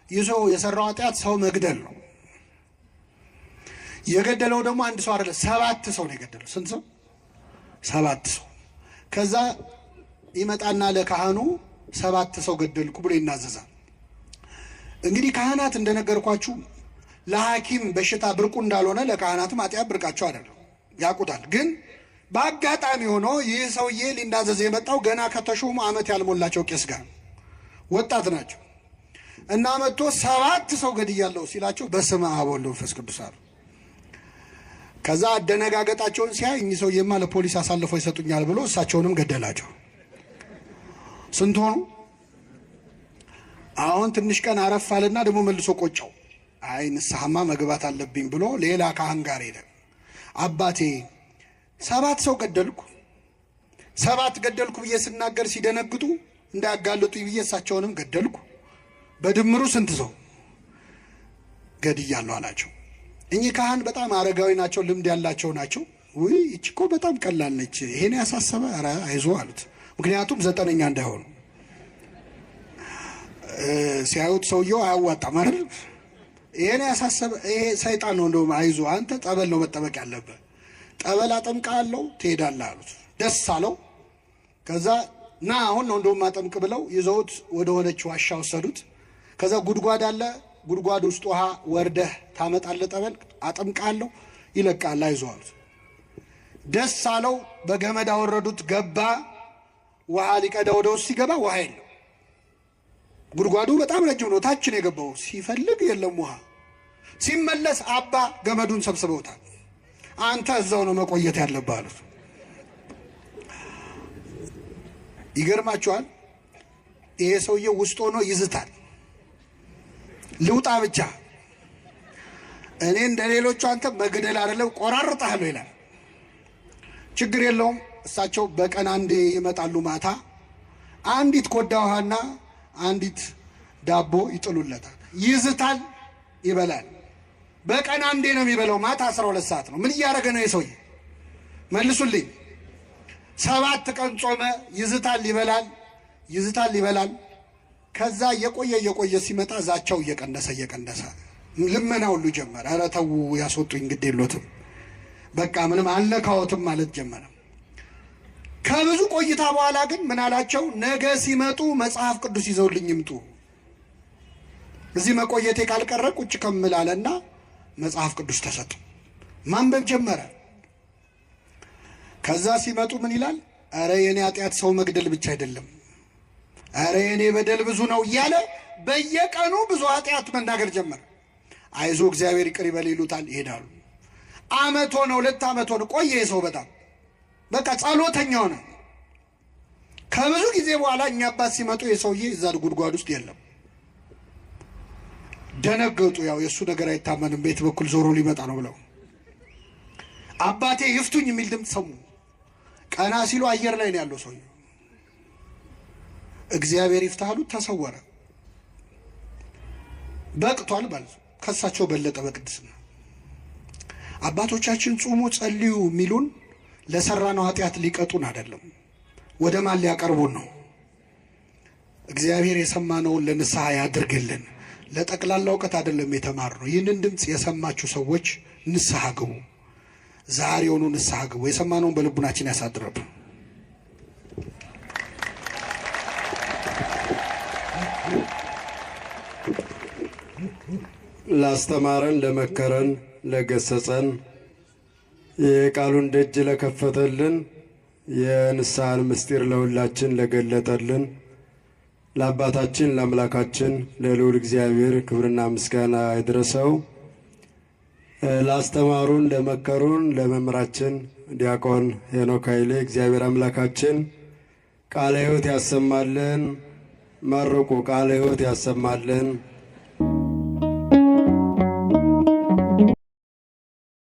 ይህ ሰው የሰራው ኃጢአት ሰው መግደል ነው። የገደለው ደግሞ አንድ ሰው አይደለም፣ 7 ሰው ነው የገደለው። ስንት ሰው? 7 ሰው። ከዛ ይመጣና ለካህኑ 7 ሰው ገደልኩ ብሎ ይናዘዛል። እንግዲህ ካህናት እንደነገርኳችሁ ለሐኪም በሽታ ብርቁ እንዳልሆነ ለካህናትም ኃጢአት ብርቃቸው አይደለም፣ ያውቁታል። ግን በአጋጣሚ ሆኖ ይህ ሰውዬ ሊናዘዝ የመጣው ገና ከተሾሙ ዓመት ያልሞላቸው ቄስ ጋር ወጣት ናቸው እና መጥቶ 7 ሰው ገድያለሁ ሲላቸው በስመ አብ ወወልድ ወመንፈስ ቅዱስ አሉ። ከዛ አደነጋገጣቸውን ሲያይ እኚህ ሰውዬማ ለፖሊስ አሳልፈው ይሰጡኛል ብሎ እሳቸውንም ገደላቸው። ስንት ሆኑ? አሁን ትንሽ ቀን አረፍ አለና ደግሞ መልሶ ቆጨው። አይ ንስሐማ መግባት አለብኝ ብሎ ሌላ ካህን ጋር ሄደ። አባቴ 7 ሰው ገደልኩ፣ 7 ገደልኩ ብዬ ስናገር ሲደነግጡ እንዳያጋልጡኝ ብዬ እሳቸውንም ገደልኩ፣ በድምሩ ስንት ሰው ገድያለሁ አላቸው። እኚህ ካህን በጣም አረጋዊ ናቸው፣ ልምድ ያላቸው ናቸው። ውይ ይቺ እኮ በጣም ቀላል ነች፣ ይሄን ያሳሰበ ኧረ አይዞ አሉት። ምክንያቱም 9ኛ እንዳይሆኑ ሲያዩት ሰውየው አያዋጣም አይደል? ይሄን ያሳሰበ ይሄ ሰይጣን ነው፣ እንደውም አይዞ አንተ ጠበል ነው መጠመቅ ያለበት፣ ጠበል አጠምቃለሁ ትሄዳለህ አሉት። ደስ አለው። ከዛ ና አሁን ነው እንደውም አጠምቅ ብለው ይዘውት ወደ ሆነች ዋሻ ወሰዱት። ከዛ ጉድጓድ አለ፣ ጉድጓድ ውስጥ ውሃ ወርደህ ታመጣለህ፣ ጠበል አጠምቃለሁ፣ ይለቃል፣ አይዞ አሉት። ደስ አለው። በገመድ አወረዱት፣ ገባ። ውሃ ሊቀዳ ወደ ውስጥ ሲገባ ውሃ የለም። ጉድጓዱ በጣም ረጅም ነው፣ ታች ነው የገባው። ሲፈልግ የለም ውሃ። ሲመለስ አባ ገመዱን ሰብስበውታል። አንተ እዛው ነው መቆየት ያለብህ አሉት። ይገርማችኋል፣ ይሄ ሰውዬ ውስጥ ሆኖ ይዝታል። ልውጣ ብቻ እኔ እንደ ሌሎቹ አንተ መግደል አይደለም ቆራርጣለሁ ይላል። ችግር የለውም። እሳቸው በቀን አንዴ ይመጣሉ። ማታ አንዲት ኮዳ ውሃና አንዲት ዳቦ ይጥሉለታል። ይዝታል፣ ይበላል። በቀን አንዴ ነው የሚበላው። ማታ 12 ሰዓት ነው። ምን እያደረገ ነው የሰውዬ? መልሱልኝ። 7 ቀን ጾመ። ይዝታል፣ ይበላል፣ ይዝታል፣ ይበላል። ከዛ እየቆየ ሲመጣ ዛቻው እየቀነሰ ልመና ሁሉ ጀመረ። ኧረ ተው ያስወጡኝ፣ ግድ የሎትም በቃ ምንም አልነካዎትም ማለት ጀመረ። ከብዙ ቆይታ በኋላ ግን ምን አላቸው? ነገ ሲመጡ መጽሐፍ ቅዱስ ይዘውልኝ ይምጡ፣ እዚህ መቆየቴ ካልቀረ ቁጭ ከምል አለና መጽሐፍ ቅዱስ ተሰጡ። ማንበብ ጀመረ። ከዛ ሲመጡ ምን ይላል? ኧረ የኔ ኃጢአት ሰው መግደል ብቻ አይደለም፣ ኧረ የኔ በደል ብዙ ነው እያለ በየቀኑ ብዙ ኃጢአት መናገር ጀመረ። አይዞ እግዚአብሔር ይቅር ይበል ይሉታል፣ ይሄዳሉ። ዓመት ሆነ፣ 2 ዓመት ሆነ፣ ቆየ ሰው በጣም በቃ ጸሎተኛ ሆነ። ከብዙ ጊዜ በኋላ እኛ አባት ሲመጡ የሰውዬ እዛ ጉድጓድ ውስጥ የለም። ደነገጡ። ያው የእሱ ነገር አይታመንም፣ ቤት በኩል ዞሮ ሊመጣ ነው ብለው። አባቴ ይፍቱኝ የሚል ድምፅ ሰሙ። ቀና ሲሉ አየር ላይ ነው ያለው ሰውዬው። እግዚአብሔር ይፍታህ አሉት፣ ተሰወረ። በቅቷል ማለት ከሳቸው በለጠ በቅድስና። አባቶቻችን ጹሙ ጸልዩ የሚሉን ለሰራነው ኃጢአት ሊቀጡን አይደለም፣ ወደ ማን ሊያቀርቡን ነው። እግዚአብሔር የሰማነውን ለንስሐ ያድርግልን። ለጠቅላላ እውቀት አይደለም የተማርነው። ይህንን ድምፅ የሰማችሁ ሰዎች ንስሐ ግቡ፣ ዛሬውኑ ንስሐ ግቡ። የሰማነውን በልቡናችን ያሳድረብን። ላስተማረን፣ ለመከረን፣ ለገሰጸን፣ የቃሉን ደጅ ለከፈተልን፣ የንስሐን ምስጢር ለሁላችን ለገለጠልን ለአባታችን ለአምላካችን ለልዑል እግዚአብሔር ክብርና ምስጋና ይድረሰው። ላስተማሩን፣ ለመከሩን ለመምህራችን ዲያቆን ሄኖክ ኃይሌ እግዚአብሔር አምላካችን ቃለ ሕይወት ያሰማልን። መርቁ። ቃለ ሕይወት ያሰማልን።